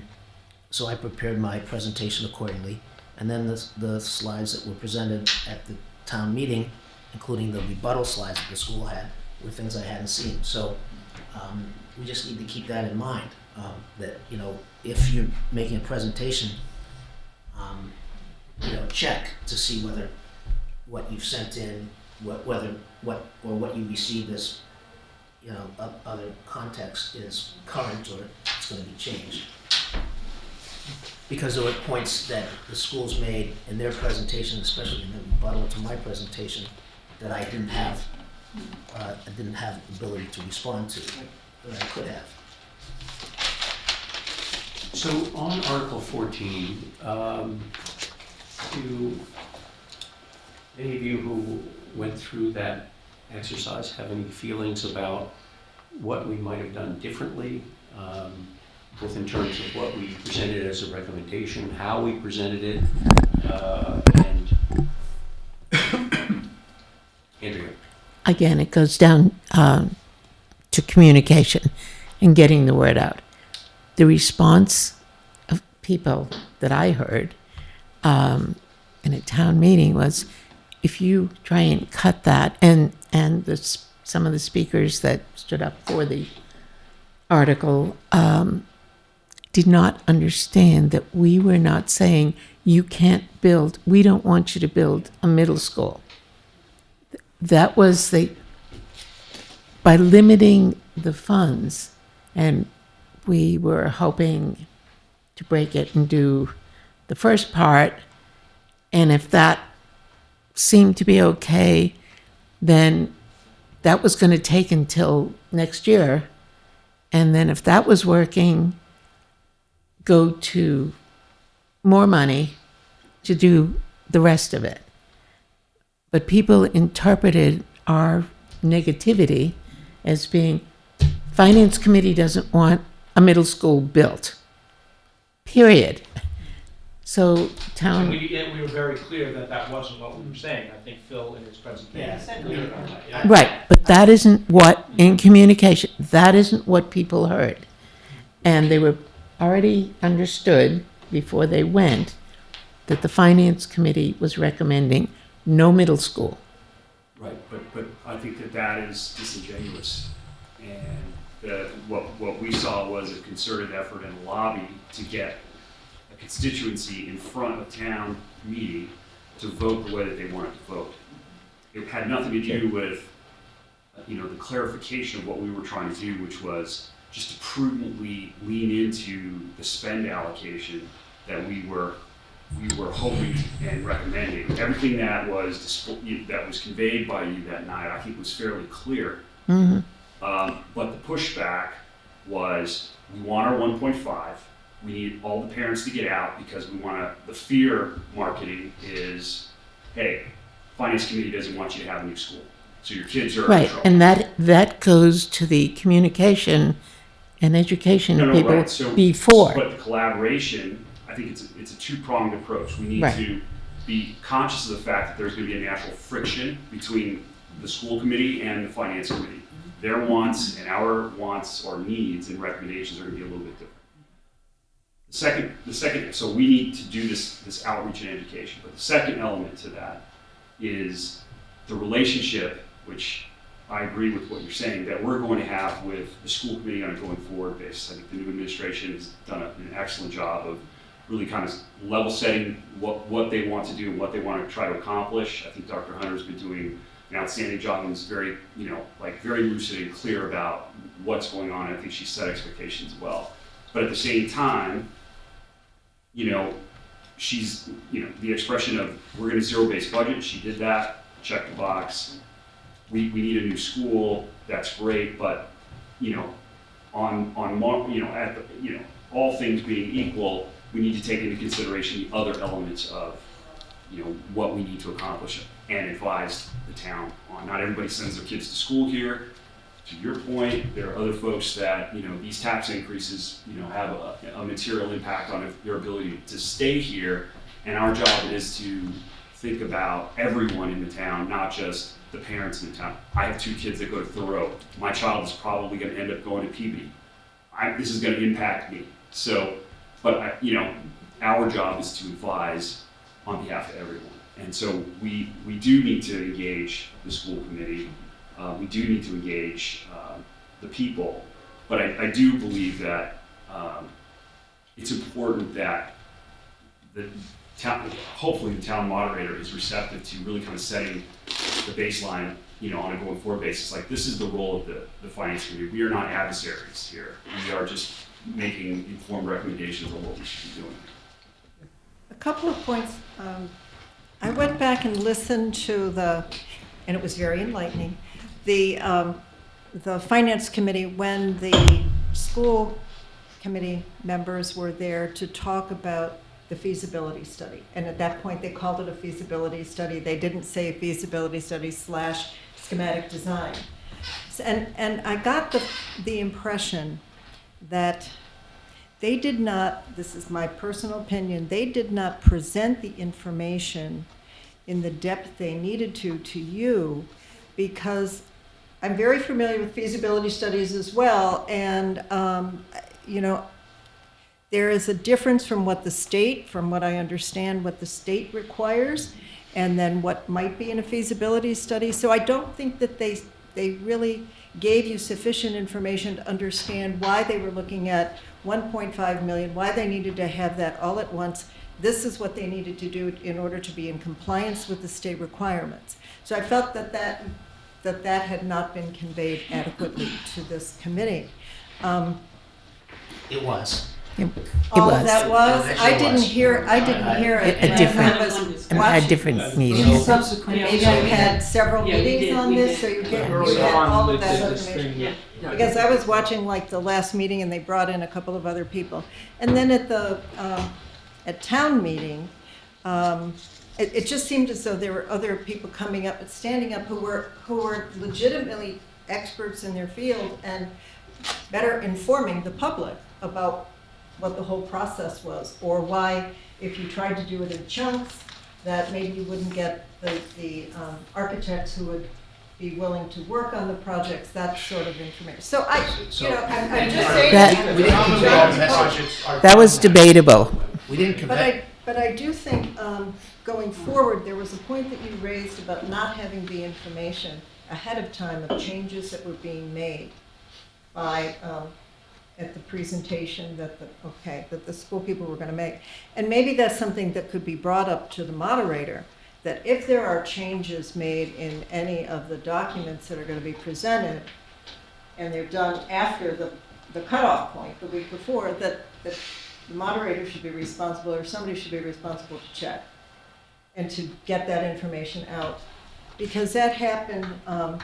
so I prepared my presentation accordingly. And then the slides that were presented at the town meeting, including the rebuttal slides that the school had, were things I hadn't seen. So we just need to keep that in mind, that, if you're making a presentation, check to see whether what you've sent in, what you received as, other context is current or it's going to be changed. Because there were points that the schools made in their presentation, especially in the rebuttal to my presentation, that I didn't have the ability to respond to, that I could have. So on Article 14, do any of you who went through that exercise have any feelings about what we might have done differently, both in terms of what we presented as a recommendation, how we presented it, and Andrea? Again, it goes down to communication and getting the word out. The response of people that I heard in a town meeting was, if you try and cut that, and some of the speakers that stood up for the article did not understand that we were not saying you can't build, we don't want you to build a middle school. That was by limiting the funds, and we were hoping to break it and do the first part, and if that seemed to be okay, then that was going to take until next year, and then if that was working, go to more money to do the rest of it. But people interpreted our negativity as being, Finance Committee doesn't want a middle school built, period. So And we were very clear that that wasn't what we were saying. I think Phil in his presentation. Yeah. Right, but that isn't what, in communication, that isn't what people heard. And they were already understood before they went that the Finance Committee was recommending no middle school. Right, but I think that that is disingenuous. And what we saw was a concerted effort and a lobby to get a constituency in front of town meeting to vote the way that they wanted to vote. It had nothing to do with, the clarification of what we were trying to do, which was just to prudently lean into the spend allocation that we were hoping and recommending. Everything that was conveyed by you that night, I think, was fairly clear. Mm-hmm. But the pushback was, we want our 1.5. We need all the parents to get out because we want to. The fear marketing is, hey, finance committee doesn't want you to have a new school, so your kids are in Right, trouble. and that goes to the communication and education of people right. So, before. But the collaboration, I think it's a two-pronged approach. We need Right. to be conscious of the fact that there's going to be a natural friction between the school committee and the finance committee. Their wants and our wants or needs and recommendations are going to be a little bit different. The second, so we need to do this outreach and education. But the second element to that is the relationship, which I agree with what you're saying, that we're going to have with the school committee on a going forward basis. I think the new administration has done an excellent job of really kind of level setting what they want to do and what they want to try to accomplish. I think Dr. Hunter's been doing an outstanding job and is very, very lucid and clear about what's going on. I think she set expectations well. But at the same time, she's, the expression of we're going to zero-based budget. She did that, check the box. We need a new school. That's great, but all things being equal, we need to take into consideration the other elements of what we need to accomplish and advise the town on. Not everybody sends their kids to school here. To your point, there are other folks that these tax increases have a material impact on their ability to stay here, and our job is to think about everyone in the town, not just the parents in the town. I have 2 kids that go to Thoreau. My child is probably going to end up going to Peabody. This is going to impact me. So, but our job is to advise on behalf of everyone. And so we do need to engage the school committee. We do need to engage the people. But I do believe that it's important that the town, hopefully the town moderator is receptive to really kind of setting the baseline, on a going forward basis. Like, this is the role of the finance committee. We are not adversaries here. We are just making informed recommendations on what we should be doing. A couple of points. I went back and listened to and it was very enlightening, the finance committee when the school committee members were there to talk about the feasibility study. And at that point, they called it a feasibility study. They didn't say feasibility study / schematic design. And I got the impression that they did not, this is my personal opinion, they did not present the information in the depth they needed to you, because I'm very familiar with feasibility studies as well, and there is a difference from what I understand, what the state requires, and then what might be in a feasibility study. So I don't think that they really gave you sufficient information to understand why they were looking at 1.5 million, why they needed to have that all at once. This is what they needed to do in order to be in compliance with the state requirements. So I felt that had not been conveyed adequately to this committee. It was. All of that was? I didn't hear it. A different, a different meeting. Subsequent. Maybe I've had several Yeah, we meetings did, on we this, did. so you get Early all on, of they that did this information. thing. Yeah. Because I was watching like the last meeting and they brought in a couple of other people. And then at town meeting, it just seemed as though there were other people coming up and standing up who were legitimately experts in their field and better informing the public about what the whole process was, or why, if you tried to do it in chunks, that maybe you wouldn't get the architects who would be willing to work on the projects, that sort of information. So I'm just saying. That was debatable. We didn't convey. But I do think, going forward, there was a point that you raised about not having the information. ahead of time of changes that were being made by, at the presentation that the school people were going to make. And maybe that's something that could be brought up to the moderator, that if there are changes made in any of the documents that are going to be presented, and they're done after the cutoff point, the week before, that the moderator should be responsible, or somebody should be responsible to check and to get that information out. Because that happened on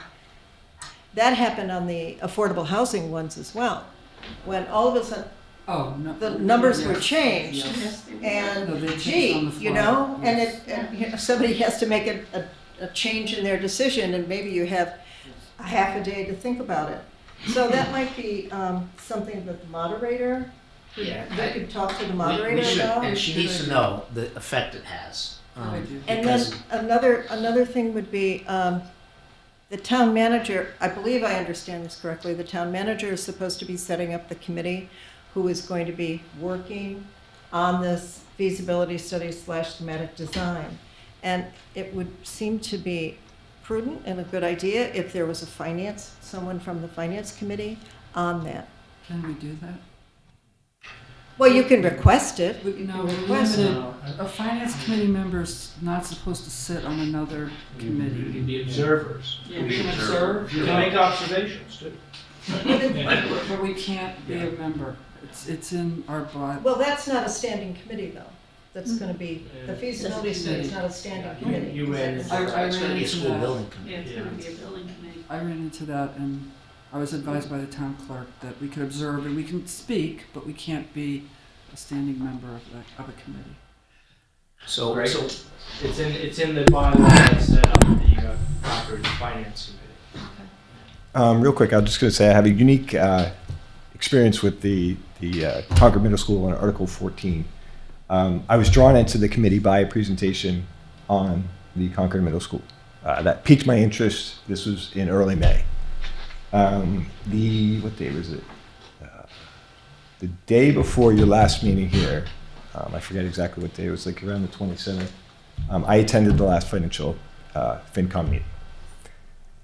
the affordable housing ones as well. When all of a sudden, the numbers were changed, and No, they changed gee, on the you fly, know, yes. and somebody has to make a change in their decision, and maybe you have a half a day to think about it. So that might be something that the moderator, they could talk to the moderator We should, about. and she needs to know the effect it has. And then because- another thing would be, the town manager, I believe I understand this correctly, the town manager is supposed to be setting up the committee who is going to be working on this feasibility study / schematic design. And it would seem to be prudent and a good idea if there was someone from the finance committee on that. Can we do that? Well, you can request it. No, You we're can request it. limited. A finance committee member's not supposed to sit on another You committee. can be observers. Yeah, we can observe. You can make observations too. But we can't be a member. It's in our bylaw. Well, that's not a standing committee, though. That's going to be, the feasibility study is not a standing committee. You ran into I that. It's gonna ran be a into school that. building committee. Yeah, it's gonna be a building committee. I ran into that, and I was advised by the town clerk that we could observe and we can speak, but we can't be a standing member of a committee. So, Greg? so It's in the bylaw that set up the Concord Finance Committee. Real quick, I'm just going to say I have a unique experience with the Concord Middle School on Article 14. I was drawn into the committee by a presentation on the Concord Middle School. That piqued my interest. This was in early May. What day was it? The day before your last meeting here, I forget exactly what day, it was like around the 27th, I attended the last financial FinCom meeting.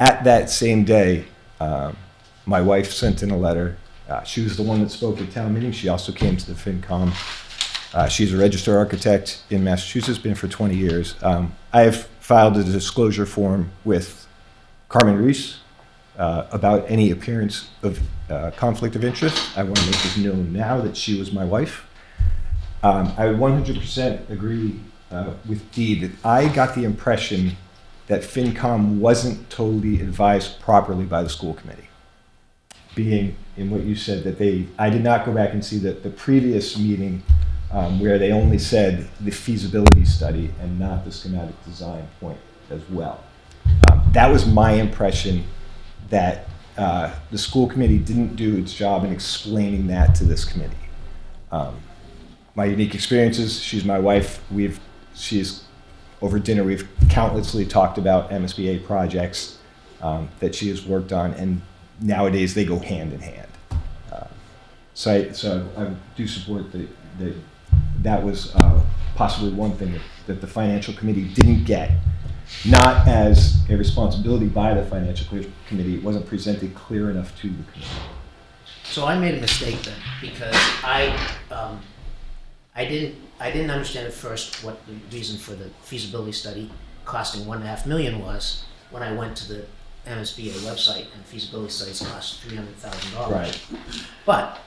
At that same day, my wife sent in a letter. She was the one that spoke at town meeting. She also came to the FinCom. She's a registered architect in Massachusetts, been for 20 years. I have filed a disclosure form with Carmen Reese about any appearance of conflict of interest. I want to make this known now that she was my wife. I 100% agree with Dee that I got the impression that FinCom wasn't totally advised properly by the school committee. Being in what you said, that I did not go back and see the previous meeting where they only said the feasibility study and not the schematic design point as well. That was my impression, that the school committee didn't do its job in explaining that to this committee. My unique experiences, she's my wife. She's over dinner, we've countlessly talked about MSBA projects that she has worked on, and nowadays they go hand in hand. So I do support that was possibly one thing that the financial committee didn't get. Not as a responsibility by the financial committee, it wasn't presented clear enough to the committee. So I made a mistake then, because I didn't understand at first what the reason for the feasibility study costing $1.5 million was when I went to the MSBA website, and feasibility studies cost $300,000. Right. But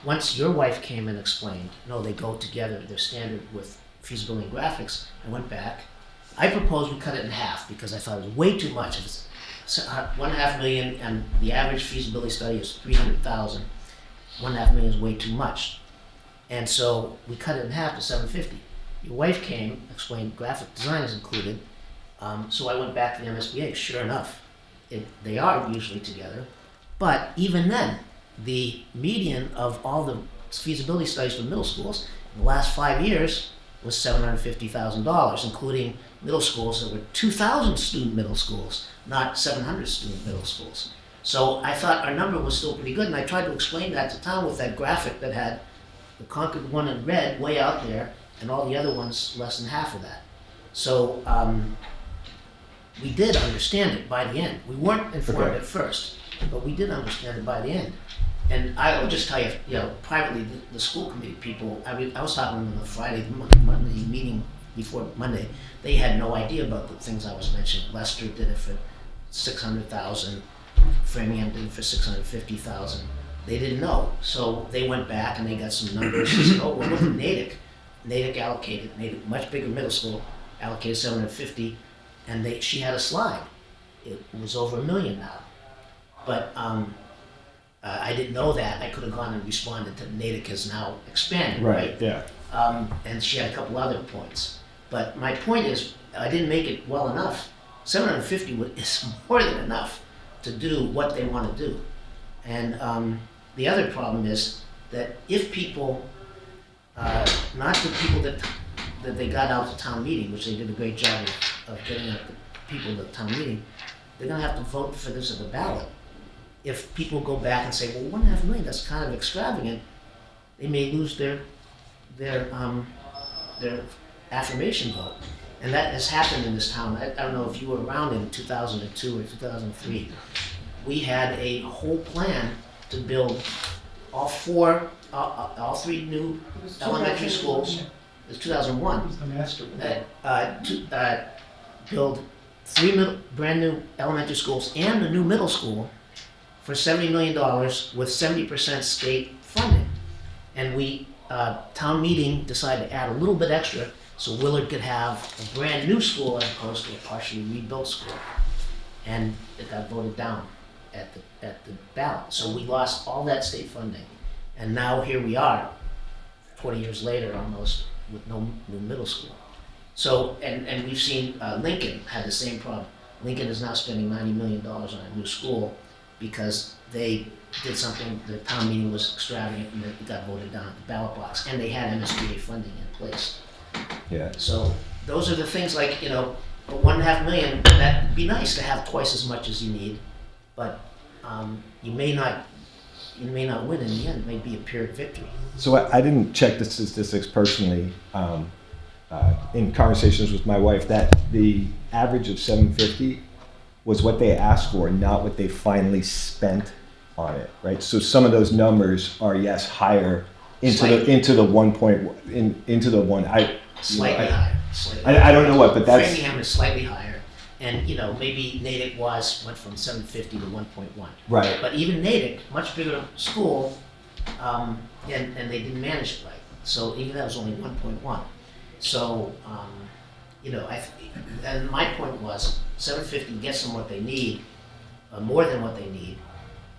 once your wife came and explained, no, they go together, they're standard with feasibility and graphics, I went back. I proposed we cut it in half because I thought it was way too much. If it's $1.5 million and the average feasibility study is $300,000, $1.5 million is way too much. And so we cut it in half to $750,000. Your wife came, explained graphic design is included. So I went back to the MSBA. Sure enough, they are usually together. But even then, the median of all the feasibility studies for middle schools in the last 5 years was $750,000, including middle schools that were 2,000 student middle schools, not 700 student middle schools. So I thought our number was still pretty good, and I tried to explain that to town with that graphic that had the Concord one in red way out there, and all the other ones less than half of that. So we did understand it by the end. We weren't informed Okay. at first, but we did understand it by the end. And I will just tell you, privately, the school committee people, I was talking to them on the Friday, Monday meeting before Monday. They had no idea about the things I was mentioning. Leicester did it for 600,000. Framingham did it for 650,000. They didn't know, so they went back and they got some numbers. They said, "Oh, well, look at Natick. Natick allocated, Natick, much bigger middle school, allocated 750, and she had a slide. It was over $1 million now, but I didn't know that. I could have gone and responded to Natick has now expanded, right? Yeah. And she had a couple other points. But my point is, I didn't make it well enough. 750 is more than enough to do what they want to do. And the other problem is that if people, not the people that they got out to town meeting, which they did a great job of getting out the people to town meeting, they're going to have to vote for this at the ballot. If people go back and say, well, $1.5 million, that's kind of extravagant, they may lose their affirmation vote. And that has happened in this town. I don't know if you were around in 2002 or 2003. We had a whole plan to build all three new elementary schools. It was 2001. The master plan. Build three brand new elementary schools and a new middle school for $70 million with 70% state funding. And we, town meeting decided to add a little bit extra so Willard could have a brand new school as opposed to a partially rebuilt school. And it got voted down at the ballot. So we lost all that state funding. And now here we are, 20 years later almost, with no new middle school. So, and we've seen Lincoln had the same problem. Lincoln is now spending $90 million on a new school because they did something, the town meeting was extravagant and it got voted down at the ballot box. And they had MSBA funding in place. Yeah. So those are the things like, $1.5 million, that'd be nice to have twice as much as you need, but you may not win in the end. It may be a Pyrrhic victory. So I didn't check the statistics personally. In conversations with my wife, that the average of 750 was what they asked for, not what they finally spent on it, right? So some of those numbers are higher into the 1 point into the one. Slightly higher. Slightly I don't know what, but that's Framingham is slightly higher, and maybe Natick went from 750 to 1.1. right. But even Natick, much bigger school, and they didn't manage it right. So even that was only 1.1. So and my point was 750 gets them what they need, more than what they need,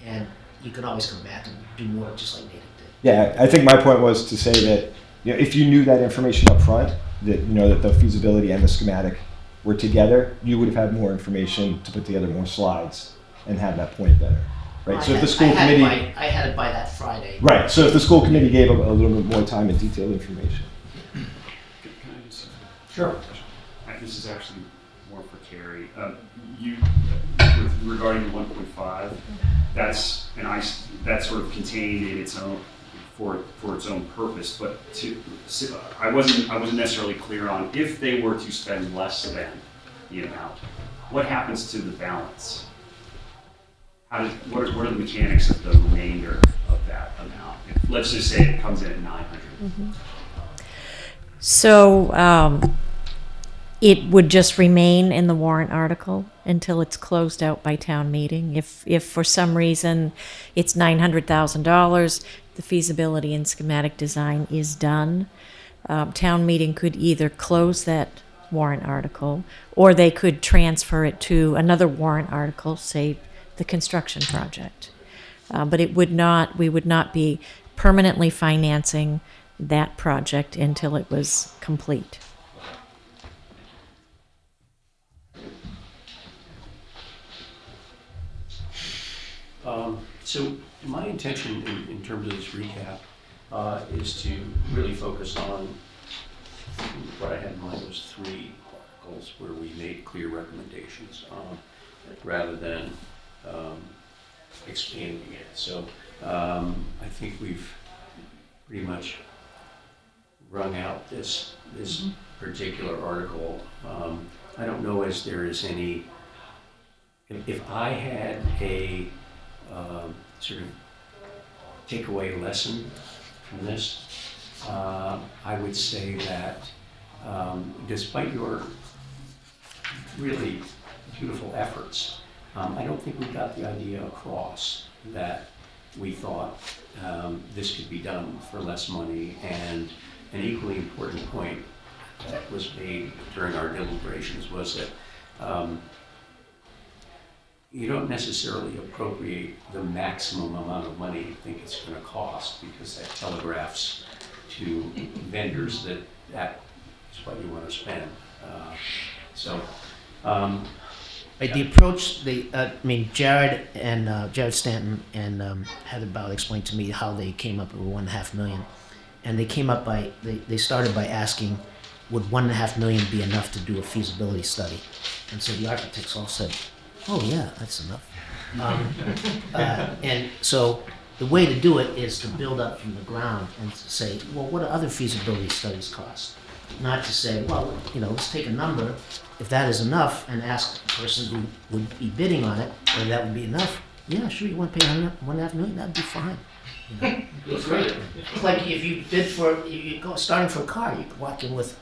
and you can always come back and do more, just like Natick did. Yeah, I think my point was to say that if you knew that information up front, that that the feasibility and the schematic were together, you would have had more information to put together more slides and have that point better, right? So if the school committee, I had it by that Friday. right? So if the school committee gave a little bit more time and detailed information. Can I just? Sure. This is actually more for Carrie. Regarding the 1.5, that's sort of contained in its own for its own purpose. But I wasn't necessarily clear on if they were to spend less than the amount, what happens to the balance? What are the mechanics of the remainder of that amount? Let's just say it comes in at 900. Mm-hmm. So it would just remain in the warrant article until it's closed out by town meeting. If for some reason it's $900,000, the feasibility and schematic design is done, town meeting could either close that warrant article, or they could transfer it to another warrant article, say the construction project. But we would not be permanently financing that project until it was complete. So my intention in terms of this recap is to really focus on what I had in mind was 3 articles where we made clear recommendations rather than expanding it. So I think we've pretty much wrung out this particular article. I don't know as there is any, if I had a sort of takeaway lesson from this, I would say that despite your really beautiful efforts, I don't think we got the idea across that we thought this could be done for less money. And an equally important point that was made during our deliberations was that you don't necessarily appropriate the maximum amount of money you think it's going to cost, because that telegraphs to vendors that that is what you want to spend. Right, the approach, Jared and Jared Stanton and Heather Bowell explained to me how they came up with $1.5 million, and they came up by they started by asking, would $1.5 million be enough to do a feasibility study? And so the architects all said, oh yeah, that's enough. And so the way to do it is to build up from the ground and to say, well, what do other feasibility studies cost? Not to say, well, let's take a number. If that is enough, and ask the person who would be bidding on it whether that would be enough. Yeah, sure, you want to pay $1.5 million, that'd be fine. It's great. It's like if you bid for, you go starting for a car, you walk in with,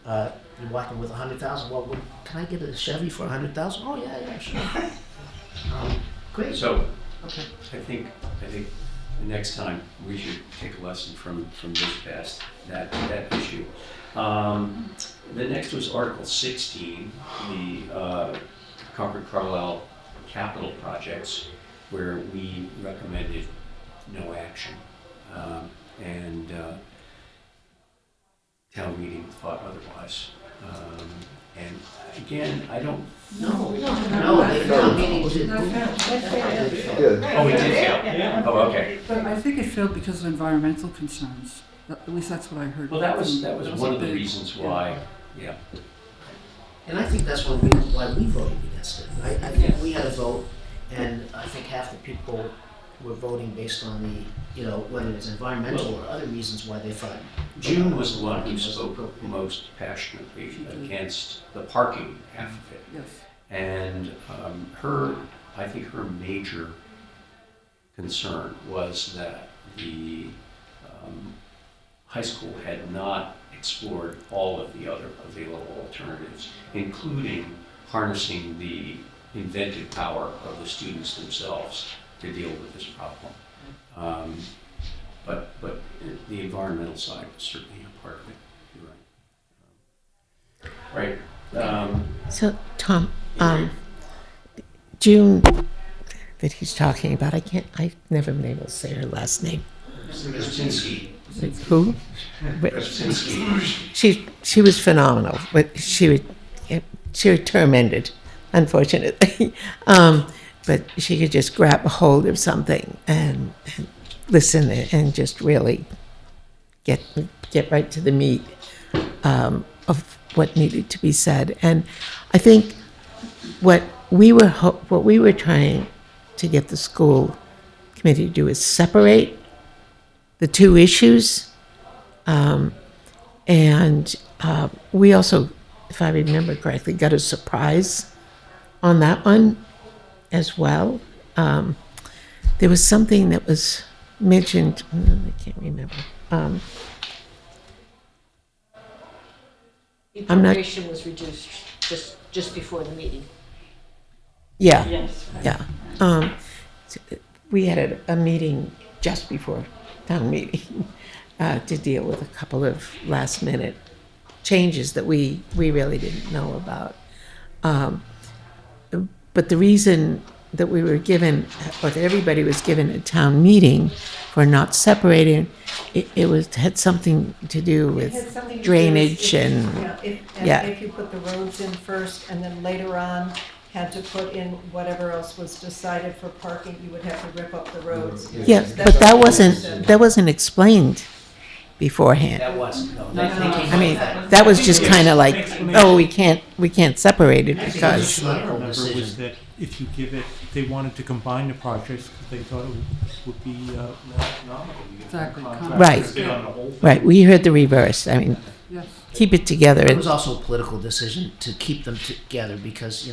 you're walking with $100,000. Well, can I get a Chevy for $100,000? Oh yeah, sure. Great. So, Okay. I think the next time we should take a lesson from this past, that issue. The next was Article 16, the Concord Carlisle capital projects, where we recommended no action. And town meeting thought otherwise. And again, I don't. No, they don't meaning to. Oh, we did fail. Yeah. Oh, okay. But I think it failed because of environmental concerns. At least that's what I heard. Well, that was That one of the big- reasons why. Yeah. And I think that's why we voted against it. I think we had a vote, and I think half the people were voting based on the, whether it's environmental or other reasons why they thought. June was the one who spoke most passionately against the parking half of it. Yes. And I think her major concern was that the high school had not explored all of the other available alternatives, including harnessing the inventive power of the students themselves to deal with this problem. But the environmental side was certainly a part of it. You're right. Right. So, Tom, June that he's talking about, I've never been able to say her last name. Brzezinski. Who? She was phenomenal, but she was term ended, unfortunately. But she could just grab a hold of something and listen and just really get right to the meat of what needed to be said. And I think what we were trying to get the school committee to do is separate the two issues. And we also, if I remember correctly, got a surprise on that one as well. There was something that was mentioned, I can't remember. The I'm not- appropriation was reduced just before the meeting. Yeah, Yes. yeah. We had a meeting just before town meeting to deal with a couple of last minute changes that we really didn't know about. But the reason that we were given, or that everybody was given a town meeting for not separating, it had something to do with drainage and, yeah. If you put the roads in first and then later on had to put in whatever else was decided for parking, you would have to rip up the roads. Yeah, That's but that what they said. wasn't explained beforehand. That wasn't, no. They came I up mean, with that. that was just kind of like, oh, we can't separate it I think it because. was a What I political remember was decision. that if you give it, they wanted to combine the projects because they thought it would be more economical. You get Exactly. contractors Right. to bid on the whole thing. Right, we heard the reverse. I mean, Yes. keep it together. It was also a political decision to keep them together because,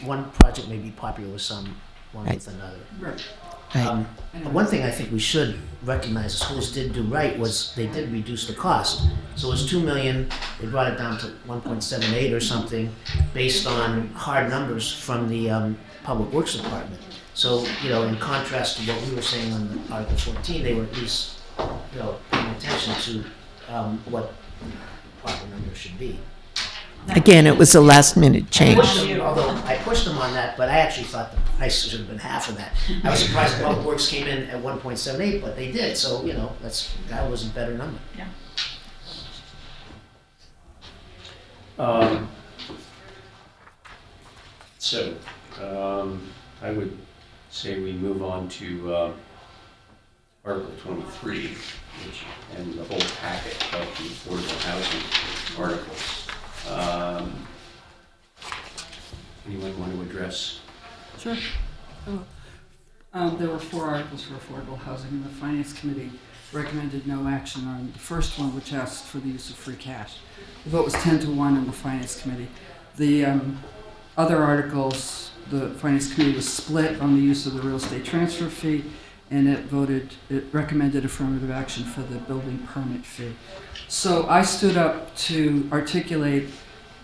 one project may be popular with some, one with another. Right. Right. One thing I think we should recognize the schools did do right was they did reduce the cost. So it was $2 million, they brought it down to 1.78 or something based on hard numbers from the Public Works Department. So, in contrast to what we were saying on the Article 14, they were at least, paying attention to what the proper number should be. Again, it was a last-minute change. Although I pushed them on that, but I actually thought the price should have been half of that. I was surprised Public Works came in at 1.78, but they did, so, that was a better number. Yeah. I would say we move on to Article 23, and the whole packet of the affordable housing articles. Anyone want to address? Sure. There were 4 articles for affordable housing, and the Finance Committee recommended no action on the first one, which asked for the use of free cash. The vote was 10-1 in the Finance Committee. The other articles, the Finance Committee was split on the use of the real estate transfer fee, and it recommended affirmative action for the building permit fee. So I stood up to articulate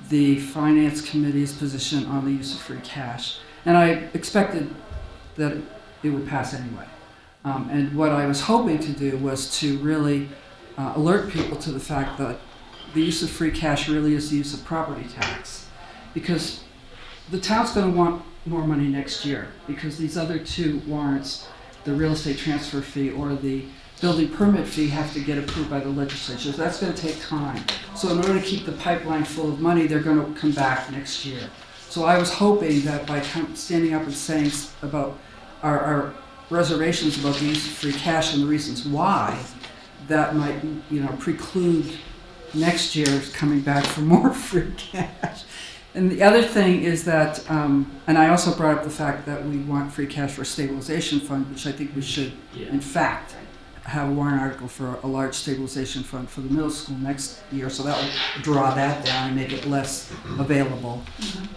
the Finance Committee's position on the use of free cash, and I expected that it would pass anyway. And what I was hoping to do was to really alert people to the fact that the use of free cash really is the use of property tax, because the town's going to want more money next year, because these other 2 warrants, the real estate transfer fee or the building permit fee, have to get approved by the legislature. So that's going to take time. So in order to keep the pipeline full of money, they're going to come back next year. So I was hoping that by standing up and saying about our reservations about the use of free cash and the reasons why, that might, preclude next year's coming back for more free cash. And the other thing is that, and I also brought up the fact that we want free cash for a stabilization fund, which I think we should, in fact, have a warrant article for a large stabilization fund for the middle school next year, so that will draw that down and make it less available.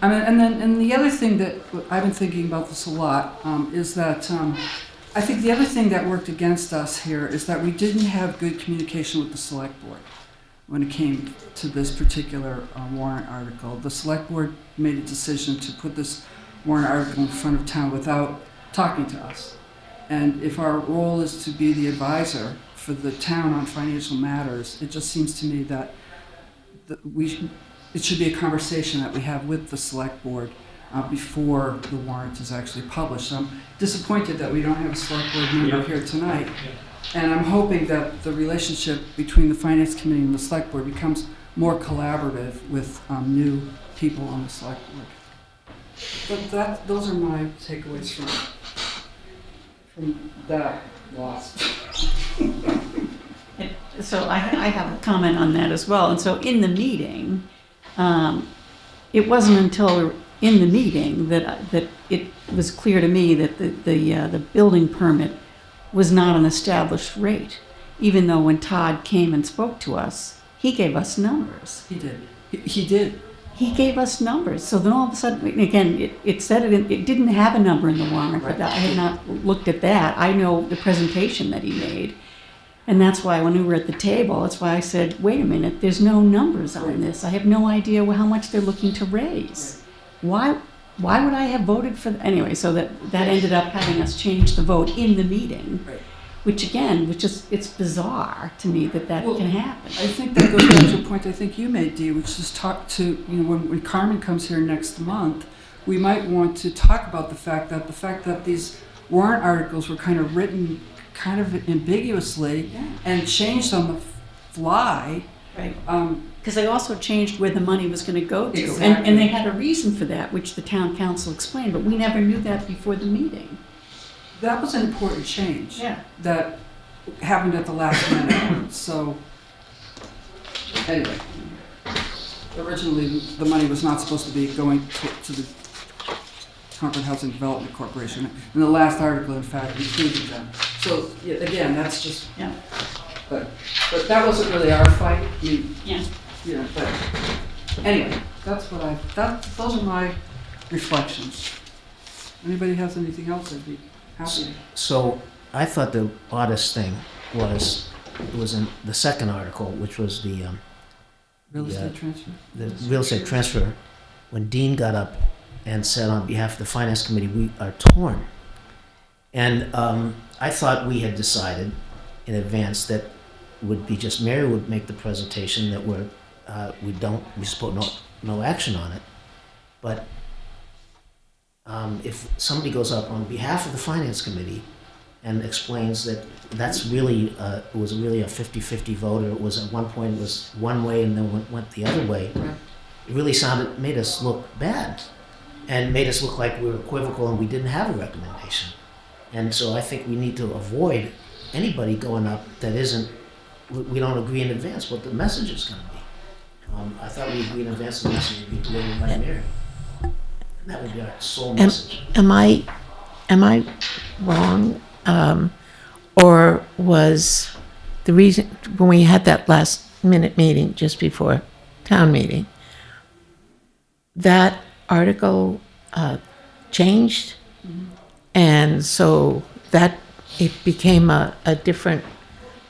And the other thing that I've been thinking about this a lot is that I think the other thing that worked against us here is that we didn't have good communication with the select board when it came to this particular warrant article. The select board made a decision to put this warrant article in front of town without talking to us. And if our role is to be the advisor for the town on financial matters, it just seems to me that it should be a conversation that we have with the select board before the warrant is actually published. So I'm disappointed that we don't have a select board member here tonight. And I'm hoping that the relationship between the Finance Committee and the Select Board becomes more collaborative with new people on the Select Board. But those are my takeaways from that loss. So I have a comment on that as well. And so in the meeting, it wasn't until we were in the meeting that it was clear to me that the building permit was not an established rate, even though when Todd came and spoke to us, he gave us numbers. He did. He did. He gave us numbers. So then all of a sudden, again, it said it didn't have a number in the warrant, but I had not looked at that. I know the presentation that he made. And that's why when we were at the table, that's why I said, wait a minute, there's no numbers on this. I have no idea how much they're looking to raise. Why would I have voted for anyway? So that ended up having us change the vote in the meeting, which again, it's bizarre to me that can happen. I think that goes back to a point I think you made, Dee, which is talk to, when Carmen comes here next month, we might want to talk about the fact that these warrant articles were kind of written kind of ambiguously and changed on the fly. Right. Because they also changed where the money was going to go to. Exactly. And they had a reason for that, which the town council explained, but we never knew that before the meeting. That was an important change that happened at the last minute. So, anyway, originally the money was not supposed to be going to the Concord Housing Development Corporation. And the last article, in fact, included them. So, again, that's just... But that wasn't really our fight. I mean, Yeah. but anyway, those are my reflections. Anybody has anything else, I'd be happy. So I thought the oddest thing was, it was in the second article, which was the Real estate transfer? the real estate transfer, when Dean got up and said on behalf of the Finance Committee, we are torn. And I thought we had decided in advance that would be just Mary would make the presentation, that we support no action on it. But if somebody goes up on behalf of the Finance Committee and explains that that's really, it was really a 50-50 vote, or it was at one point it was one way and then went the other way, it really made us look bad, and made us look like we were equivocal and we didn't have a recommendation. And so I think we need to avoid anybody going up that we don't agree in advance what the message is going to be. I thought we agreed in advance the message would be delivered by Mary. And that would be our sole message. Am I wrong? Or was the reason, when we had that last minute meeting just before town meeting, that article changed? And so that it became a different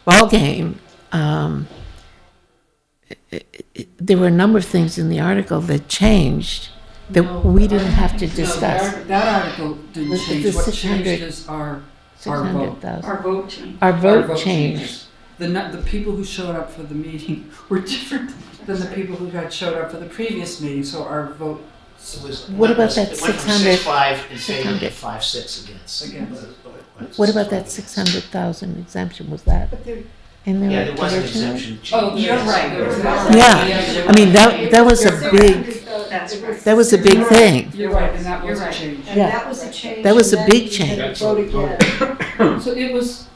ballgame. There were a number of things in the article that changed that we didn't have to discuss. No, that article didn't The change. What 600 changed is our vote. 600,000. Our vote changed. Our vote Our changed. The people who showed up for the meeting were different than the people who had showed up for the previous meeting, so our vote. What about that It went from 600 6-5 in favor to 600. 5-6 against. What about that 600,000 exemption? Was that in there? Yeah, there was an originally? exemption. Oh, You're right. Yeah, I mean, that was a big, That's right. that was a big thing. You're right, and that was You're a right. change. And Yeah. that was a change. That was a and big then you had change. to vote again. So it was,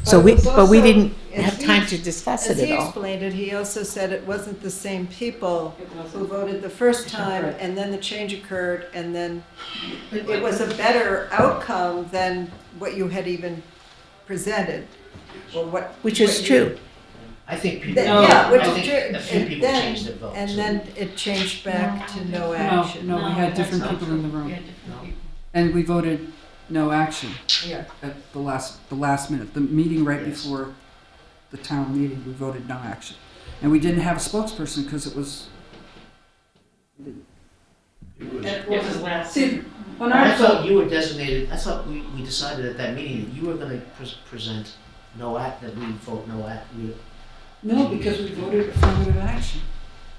So But it was but we also- didn't as have he- time to discuss As it he at all. explained it, he also said it wasn't the same people It wasn't. who voted the first time, Right. and then the change occurred, and then it was a better outcome than what you had even presented, or what. Which what is you- true. I think people. Yeah, which I is think true. a few And people then- changed their votes. And then it changed back to no no, action. no, we had different that's not people in the true. room. We had different people. And we voted no action Yeah. at the last minute. The meeting right Yes. before the town meeting, we voted no action. And we didn't have a spokesperson because it was. It was last. See, when I I thought you were designated, I thought we decided at that meeting that you were gonna present that we vote no act, No, because we voted affirmative action.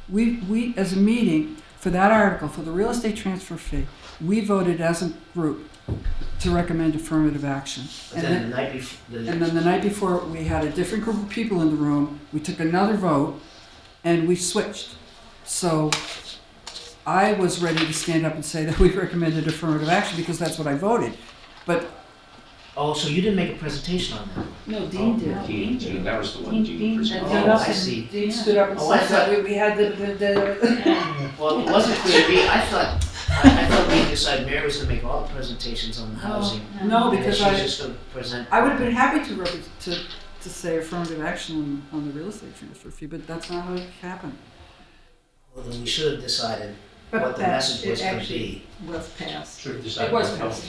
We, as a meeting, for that article, for the real estate transfer fee, we voted as a group to recommend affirmative action. but then the night before, And then the night before, we had a different group of people in the room, we took another vote, and we switched. So I was ready to stand up and say that we recommended affirmative action because that's what I voted. But, oh, so you didn't make a presentation on that? no, Dean did. Dean, that was the one Dean Dean presented. stood Oh, up I and- see. Dean stood up and Oh, I said that thought- we had the. Well, it wasn't clear to me, I thought we decided Mary was gonna make all the presentations on the housing. No, And because she was I, just gonna present. I would have been happy to say affirmative action on the real estate transfer fee, but that's not how it happened. Well, then we should have decided But what the that- message was it gonna actually be. was passed. Should have decided It was what passed.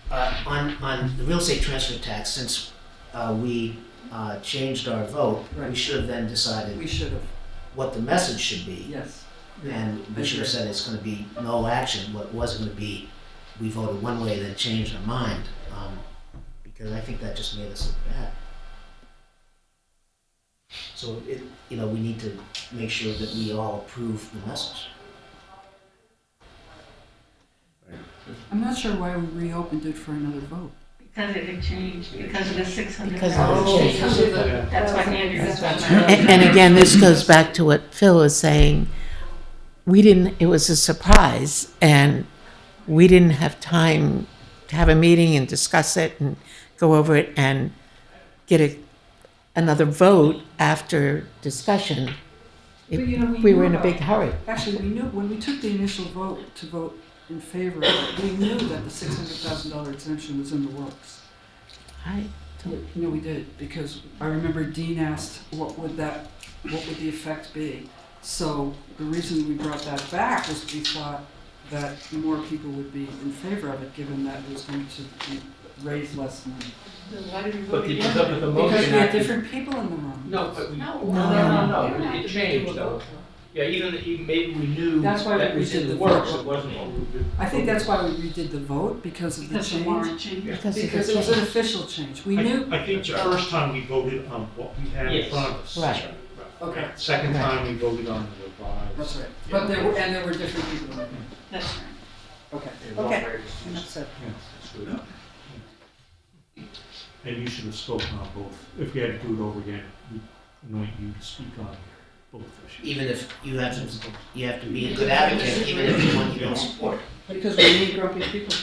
happened. On the real estate transfer tax, since we changed our vote, we Right. should have then decided We should have, what the message should be. yes. And we should have said it's gonna be no action, what was gonna be, we voted one way, then changed our mind, because I think that just made us look bad. So we need to make sure that we all approve the message. I'm not sure why we reopened it for another vote. Because it had changed, because of the 600. Because of the change. That's what Andrew was talking And again, this goes back to what Phil was saying. It was a surprise, and we didn't have time to have a meeting and discuss it and go over it and get another vote after discussion. But, you know, We were knew in a about- big hurry. Actually, we knew, when we took the initial vote to vote in favor of it, we knew that the $600,000 exemption was in the works. No, we did, because I remember Dean asked, what would the effect be? So the reason we brought that back was we thought that more people would be in favor of it, given that it was going to be raise less money. Why did we But vote the, against but it? the Because motion we had actually. different people in the room. No, but we. No, No, we it changed though. Yeah, even maybe we knew That's why that we was did in the the works, vote. it wasn't what we did. I think that's why we redid the vote, because of the Because the change. warrant change. Because of Because the it was an change. official change. We knew. I think the first time we voted on what we had in Yes. front of us. Right. Okay, Second time we voted on the revised. that's right. But there were different people in the room. That's right. Okay. Okay. Enough said. Yeah. And you should have spoken on both. If we had to do it over again, we anoint you to speak on both issues. Even if you have to be a good advocate, even if you want you don't support. Because we need grumpy people.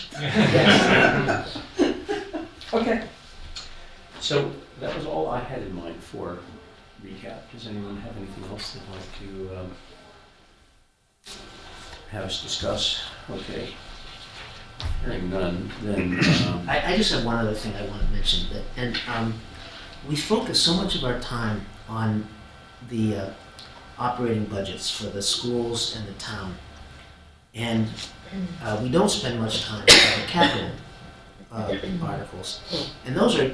Okay. So that was all I had in mind for recap. Does anyone have anything else they'd like to have us discuss? Okay. Hearing none, then I just have one other thing I want to mention, we focus so much of our time on the operating budgets for the schools and the town, and we don't spend much time on the capital articles, and those are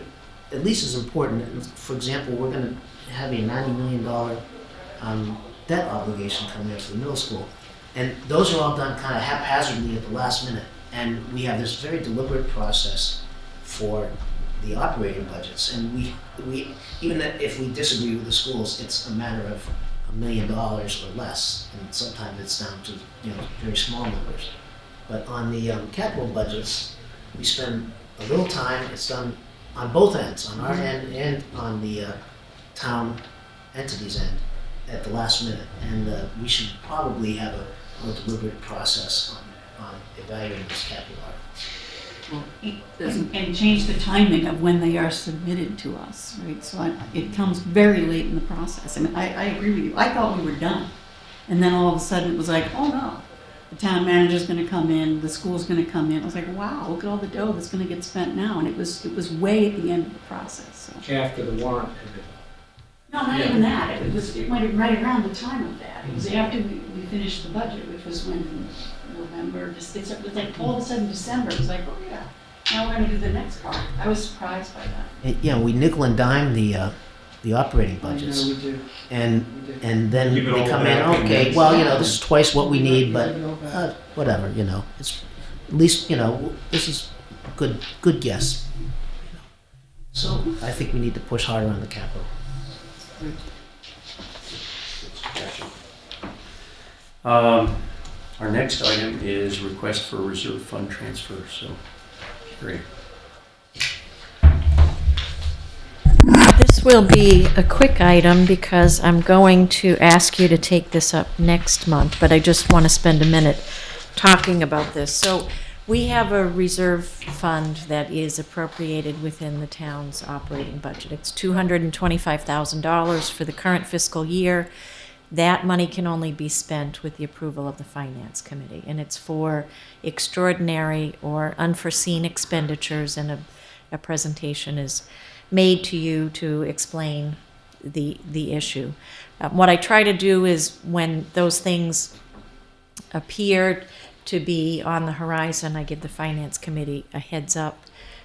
at least as important. For example, we're going to have a $90 million debt obligation coming up for the middle school, and those are all done kind of haphazardly at the last minute. And we have this very deliberate process for the operating budgets. And we even if we disagree with the schools, it's a matter of $1 million or less. And sometimes it's down to very small numbers. But on the capital budgets, we spend a little time. It's done on both ends, on our end and on the town entity's end at the last minute. And we should probably have a more deliberate process on evaluating this capital article. And change the timing of when they are submitted to us, right? So it comes very late in the process. I mean, I agree with you. I thought we were done. And then all of a sudden it was like, oh no, the town manager's gonna come in, the school's gonna come in. I was like, wow, look at all the dough that's gonna get spent now. And it was way at the end of the process, so. After the warrant ended. No, not even that. It went right around the time of that. It was after we finished the budget, which was when November, it was like all of a sudden December, it was like, oh yeah, now we're gonna do the next part. I was surprised by that. We nickel and dime the operating I know budgets, we do. and then Give it they all come back in. and Okay, then- well, this is twice what we need, but Give it all back. whatever. It's at least this is good guess. So I think we need to push harder on the capital. our next item is request for reserve fund transfer. So, great. This will be a quick item because I'm going to ask you to take this up next month, but I just want to spend a minute talking about this. So we have a reserve fund that is appropriated within the town's operating budget. It's $225,000 for the current fiscal year. That money can only be spent with the approval of the Finance Committee, and it's for extraordinary or unforeseen expenditures, and a presentation is made to you to explain the issue. What I try to do is when those things appear to be on the horizon, I give the Finance Committee a heads up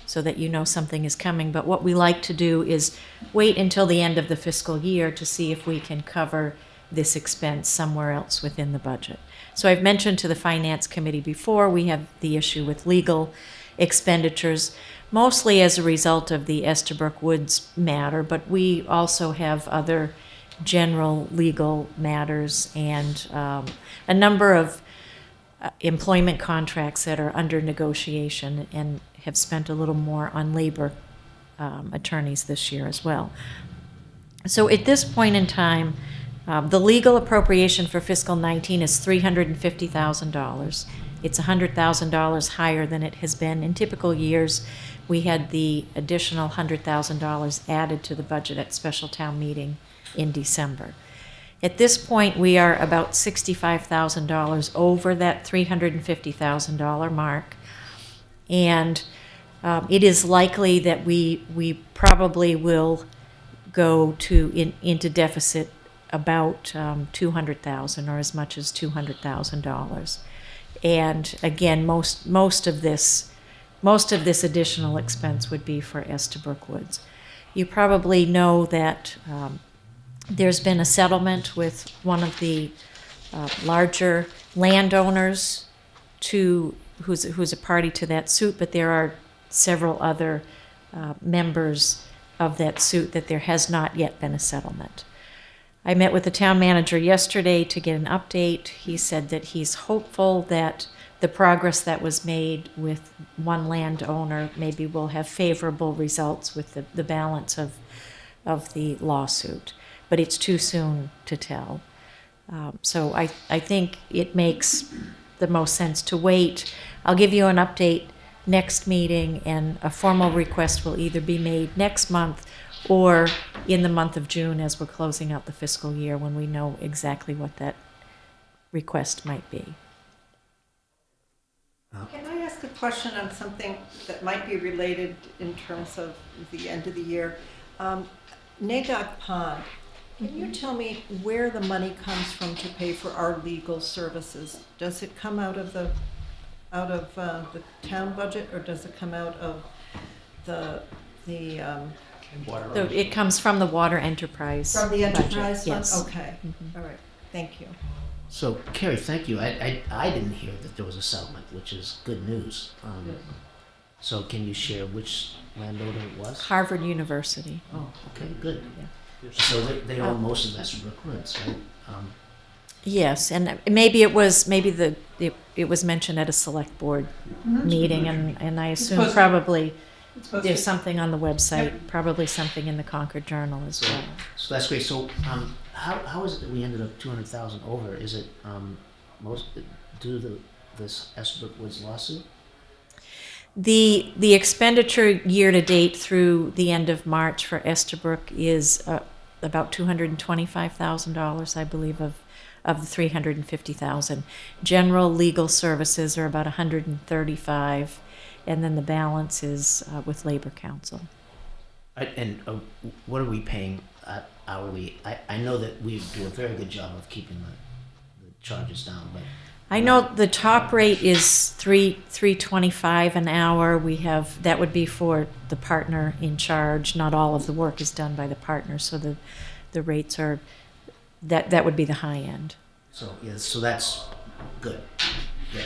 so that you know something is coming. But what we like to do is wait until the end of the fiscal year to see if we can cover this expense somewhere else within the budget. So I've mentioned to the Finance Committee before, we have the issue with legal expenditures, mostly as a result of the Estabrook Woods matter, but we also have other general legal matters and a number of employment contracts that are under negotiation, and have spent a little more on labor attorneys this year as well. So at this point in time, the legal appropriation for fiscal 19 is $350,000. It's $100,000 higher than it has been in typical years. We had the additional $100,000 added to the budget at special town meeting in December. At this point, we are about $65,000 over that $350,000 mark. And It is likely that we probably will go into deficit about 200,000 or as much as $200,000. And again, most of this additional expense would be for Estabrook Woods. You probably know that there's been a settlement with one of the larger landowners who's a party to that suit, but there are several other members of that suit that there has not yet been a settlement. I met with the town manager yesterday to get an update. He said that he's hopeful that the progress that was made with one landowner maybe will have favorable results with the balance of the lawsuit, but it's too soon to tell. So I think it makes the most sense to wait. I'll give you an update next meeting, and a formal request will either be made next month or in the month of June as we're closing out the fiscal year, when we know exactly what that request might be. Can I ask a question on something that might be related in terms of the end of the year? Nagog Pond, can you tell me where the money comes from to pay for our legal services? Does it come out of the town budget, or does it come out of It comes from the water enterprise. From the enterprise budget, fund? yes. Okay, all right, thank you. So, Carrie, thank you. I didn't hear that there was a settlement, which is good news. So can you share which landowner it was? Harvard University. Oh, okay, good. So they own most of Estabrook Woods, right? Yes, and maybe it was mentioned at a select board meeting, and I assume probably there's something on the website, probably something in the Concord Journal as well. So that's great. So how is it that we ended up 200,000 over? Is it most due to this Estabrook Woods lawsuit? The expenditure year to date through the end of March for Estabrook is about $225,000, I believe, of the $350,000. General legal services are about $135,000, and then the balance is with Labor Council. And what are we paying hourly? I know that we do a very good job of keeping the charges down, but I know the top rate is $325 an hour. That would be for the partner in charge. Not all of the work is done by the partner, so the rates are that would be the high end. So so that's good. Yeah.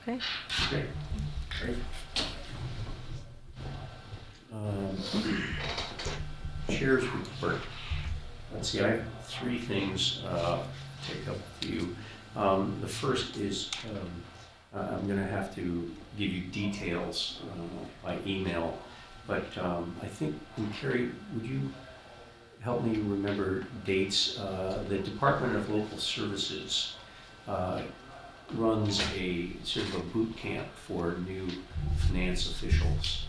Okay. Great. Chair's report. Let's see, I have three things to take up with you. The first is I'm going to have to give you details by email, but I think, Carrie, would you help me remember dates? The Department of Local Services runs a sort of a boot camp for new finance officials,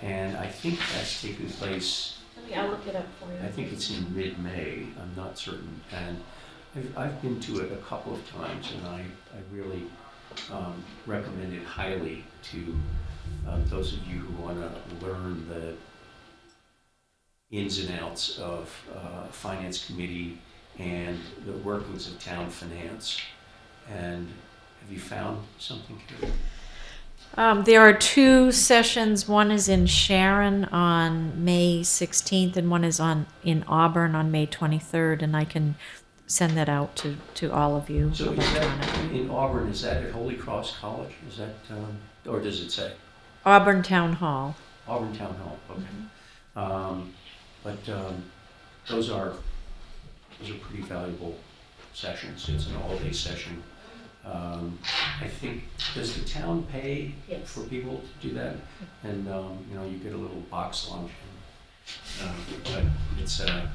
and I think that's taking place. I'll look it up for you. I think it's in mid-May. I'm not certain, and I've been to it a couple of times, and I really recommend it highly to those of you who want to learn the ins and outs of finance committee and the workings of town finance. And have you found something, Carrie? There are two sessions. One is in Sharon on May 16th, and one is in Auburn on May 23rd, and I can send that out to all of you. So is that in Auburn, is that at Holy Cross College? Is that, or does it say? Auburn Town Hall. Auburn Town Hall, okay. But those are pretty valuable sessions. It's an all-day session. I think, does the town pay for people to do that? And you get a little box lunch. But it's a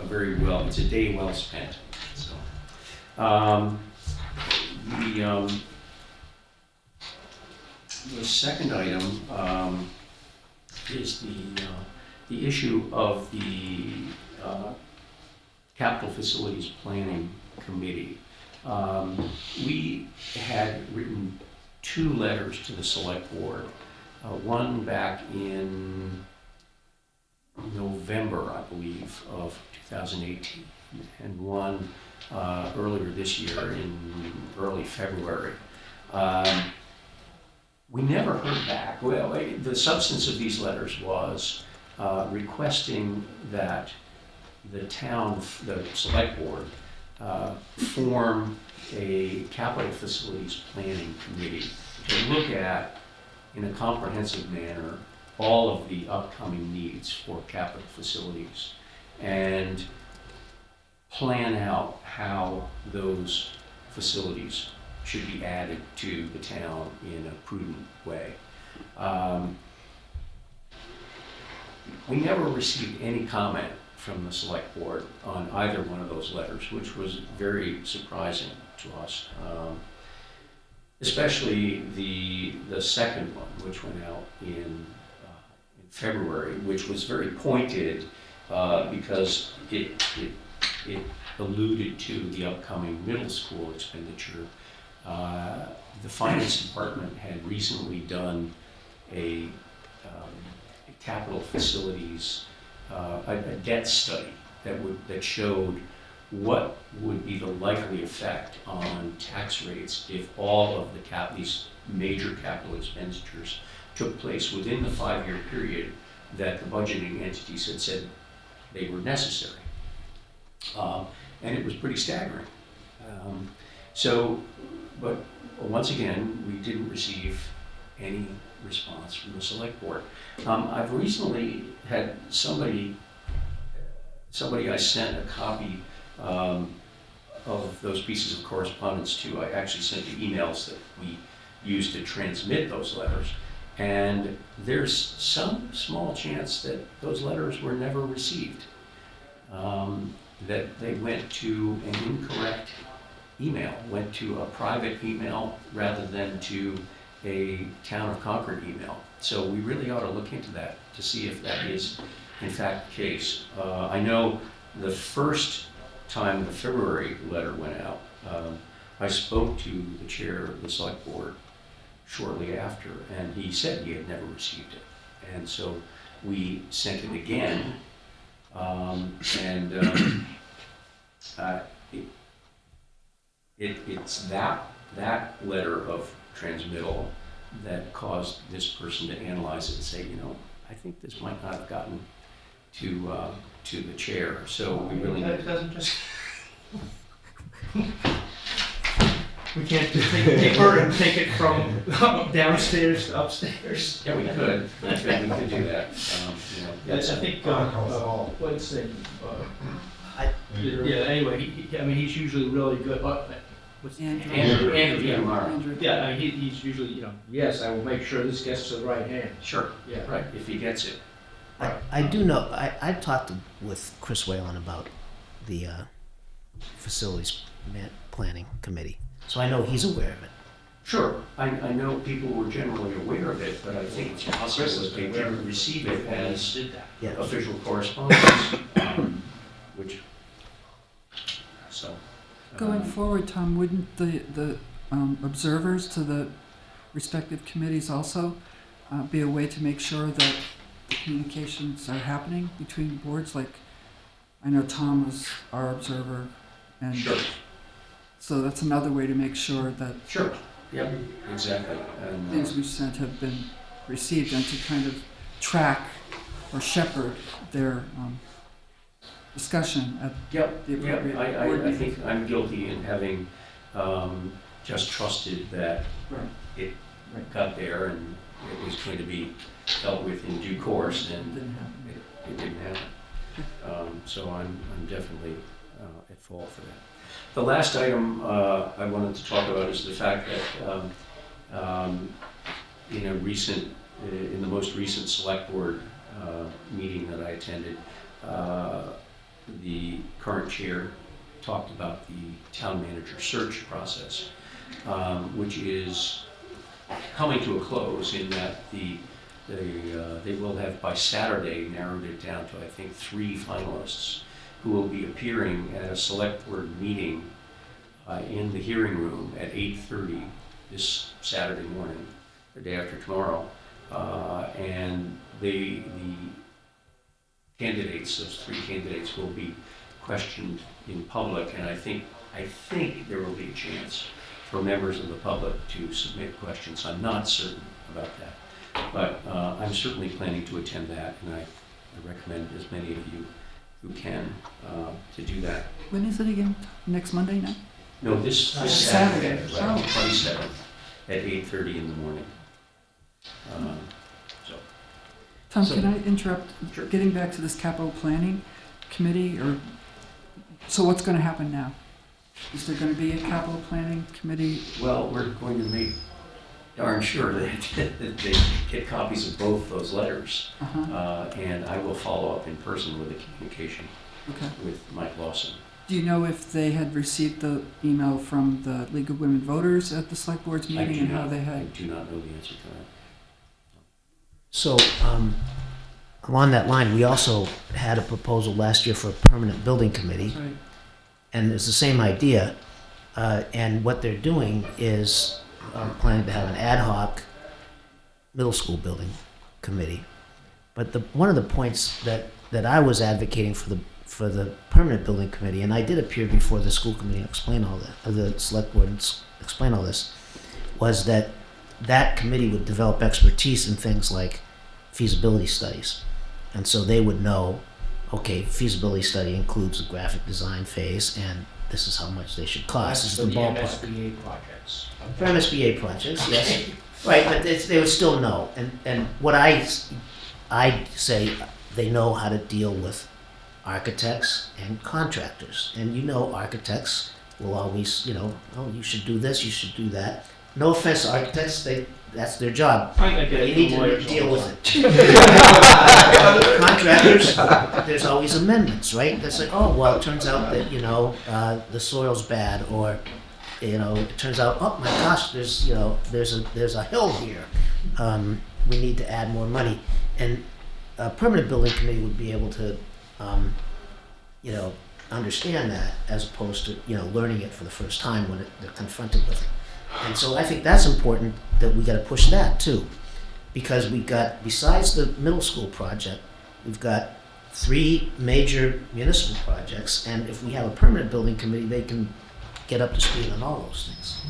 very it's a day well spent. So the second item is the issue of the Capital Facilities Planning Committee. We had written 2 letters to the select board, one back in November, I believe, of 2018, and one earlier this year in early February. We never heard back. Well, the substance of these letters was requesting that the town, the select board, form a capital facilities planning committee to look at, in a comprehensive manner, all of the upcoming needs for capital facilities and plan out how those facilities should be added to the town in a prudent way. We never received any comment from the select board on either one of those letters, which was very surprising to us. Especially the second one, which went out in February, which was very pointed because it alluded to the upcoming middle school expenditure. The finance department had recently done a capital facilities, a debt study that showed what would be the likely effect on tax rates if all of these major capital expenditures took place within the 5-year period that the budgeting entities had said they were necessary. And it was pretty staggering. But once again, we didn't receive any response from the select board. I've recently had somebody I sent a copy of those pieces of correspondence to. I actually sent the emails that we used to transmit those letters. And there's some small chance that those letters were never received, that they went to an incorrect email, went to a private email rather than to a Town of Concord email. So we really ought to look into that to see if that is in fact the case. I know the first time the February letter went out, I spoke to the chair of the select board shortly after, and he said he had never received it. And so we sent it again, it's that letter of transmittal that caused this person to analyze it and say, I think this might not have gotten to the chair. So we really It doesn't just. We can't just take paper and take it from downstairs to upstairs. Yeah, we could. We could do that. I think, let's see. Anyway, he's usually really good. What's Andrew, yeah, he's usually, yes, I will make sure this gets to the right hand. Sure. Yeah. Right, if he gets it. I do know, I talked with Chris Whalen about the facilities planning committee, so I know he's aware of it. Sure, I know people were generally aware of it, but I think it's possible that they didn't receive it as official correspondence, which, so. Going forward, Tom, wouldn't the observers to the respective committees also be a way to make sure that the communications are happening between boards? Like, I know Tom was our observer, and Sure. so that's another way to make sure that Sure, yep, exactly. And, things we've sent have been received, and to kind of track or shepherd their discussion at the appropriate board I meetings. think I'm guilty in having just trusted that it got there and it was going to be dealt with in due course, and it didn't happen. So I'm definitely at fault for that. The last item I wanted to talk about is the fact that in the most recent select board meeting that I attended, the current chair talked about the town manager search process, which is coming to a close in that they will have by Saturday narrowed it down to, I think, 3 finalists who will be appearing at a select board meeting in the hearing room at 8:30 this Saturday morning, the day after tomorrow. And the candidates, those 3 candidates, will be questioned in public, and I think there will be a chance for members of the public to submit questions. I'm not certain about that, but I'm certainly planning to attend that, and I recommend as many of you who can to do that. When is it again? Next Monday night? No, this Saturday. Saturday, right, 27th at 8:30 in the morning. Tom, So- can I interrupt? Sure. Getting back to this capital planning committee, so what's going to happen now? Is there going to be a capital planning committee? Well, we're going to make darn sure that they get copies of both those letters. And I will follow up in person with a communication Okay. with Mike Lawson. Do you know if they had received the email from the League of Women Voters at the select board's meeting and how they I had? do not know the answer to that. So, along that line, we also had a proposal last year for a permanent building committee, Right. and it's the same idea. And what they're doing is planning to have an ad hoc middle school building committee. But one of the points that I was advocating for the permanent building committee, and I did appear before the school committee and explain all that, or the select board and explain all this, was that committee would develop expertise in things like feasibility studies. And so they would know, okay, feasibility study includes the graphic design phase, and this is how much they should cost. This is the ballpark. MSBA projects. For MSBA projects, yes. Right, but they would still know. And what I say, they know how to deal with architects and contractors. And architects will always, oh, you should do this, you should do that. No offense to architects, that's their job. I get it You need from to lawyers deal all the with it. Contractors, there's always amendments, right? That's like, oh, well, it turns out that, the soil's bad, or, it turns out, oh my gosh, there's a hill here. We need to add more money. And a permanent building committee would be able to, understand that, as opposed to, learning it for the first time when they're confronted with it. And so I think that's important, that we got to push that too, because we've got, besides the middle school project, we've got 3 major municipal projects, and if we have a permanent building committee, they can get up to speed on all those things.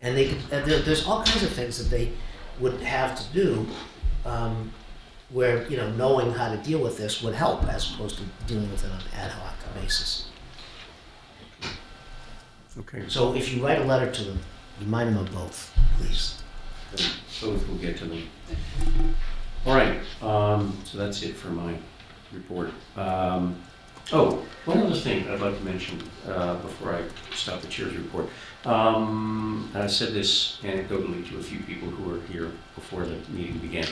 And there's all kinds of things that they would have to do, where knowing how to deal with this would help, as opposed to dealing with it on an ad hoc basis. Okay. So if you write a letter to them, remind them of both, please. Both will get to them. All right, so that's it for my report. One other thing I'd like to mention before I stop the chair's report. And I said this anecdotally to a few people who were here before the meeting began.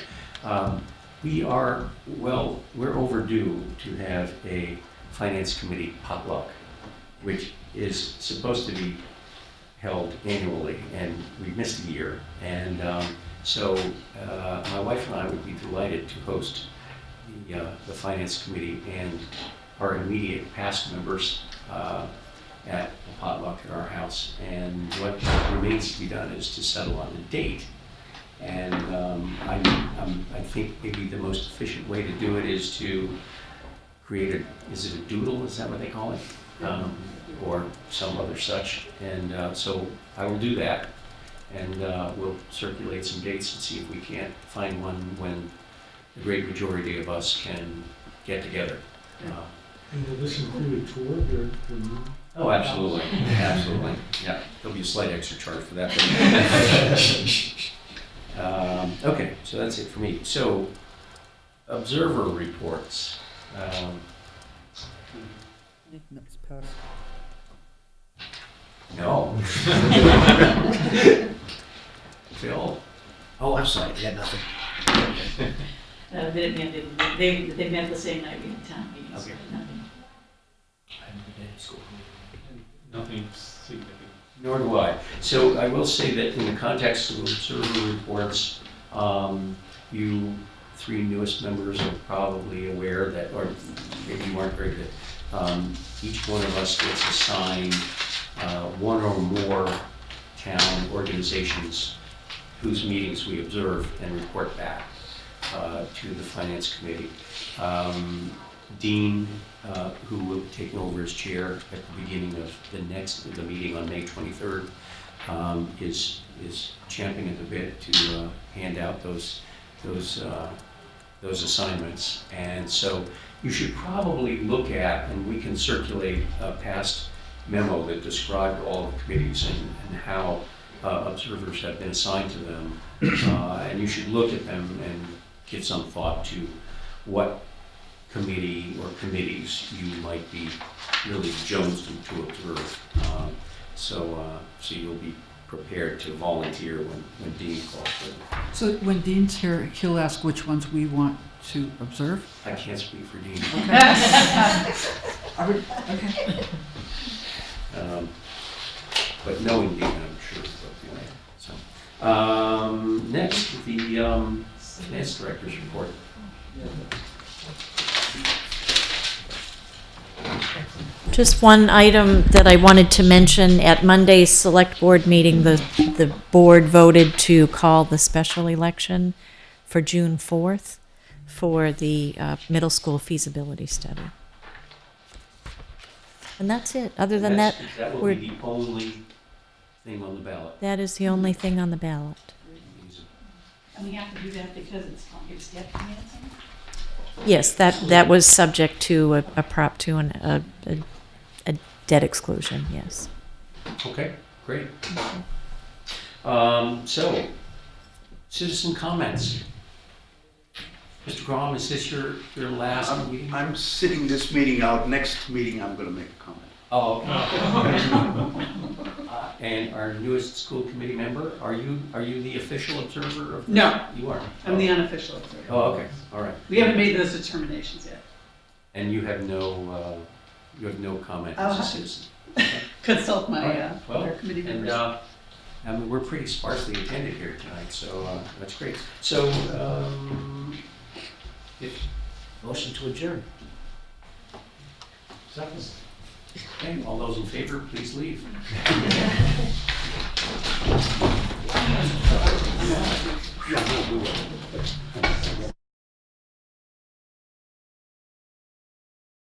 We're overdue to have a finance committee potluck, which is supposed to be held annually, and we missed a year. And so my wife and I would be delighted to host the finance committee and our immediate past members at a potluck at our house. And what remains to be done is to settle on a date. And I think maybe the most efficient way to do it is to create is it a doodle, is that what they call it? Or some other such. And so I will do that, and we'll circulate some dates and see if we can't find one when the great majority of us can get together. And will this include a tour? Oh, absolutely, absolutely. Yeah, there'll be a slight extra charge for that. Okay, so that's it for me. So, observer reports. No. Phil? Oh, I'm sorry, yeah, nothing. They met the same night we had town meetings. Okay. Nothing. Nothing significant. Nor do I. So I will say that in the context of observer reports, you 3 newest members are probably aware that, or maybe you aren't very good, each one of us gets assigned one or more town organizations whose meetings we observe and report back to the Finance Committee. Dean, who will be taking over as chair at the beginning of the meeting on May 23rd, is champing at the bit to hand out those assignments. And so you should probably look at, and we can circulate a past memo that described all the committees and how observers have been assigned to them. And you should look at them and give some thought to what committee or committees you might be really jonesed to observe. So you'll be prepared to volunteer when Dean calls for it. So when Dean's here, he'll ask which ones we want to observe? I can't speak for Dean. Okay. But knowing Dean, I'm sure he'll do that. So, next, the finance director's report. Just one item that I wanted to mention. At Monday's select board meeting, the board voted to call the special election for June 4th for the middle school feasibility study. And that's it. Other than that, That will be the only thing on the ballot. that is the only thing on the ballot. And we have to do that because it's debt financing? Yes, that was subject to a Prop 2 and a debt exclusion, yes. Okay, great. So, citizen comments. Mr. Grom, is this your last meeting? I'm sitting this meeting out. Next meeting, I'm going to make a comment. Oh, okay. And our newest school committee member, are you the official observer of this? No. You are? I'm the unofficial observer. Oh, okay, all right. We haven't made those determinations yet. And you have no comment I'll as a have to citizen? consult my All right, well, other committee members. And, I mean, we're pretty sparsely attended here tonight, so that's great. So, Motion to adjourn. Second. Okay, all those in favor, please leave. Yeah, no, we will.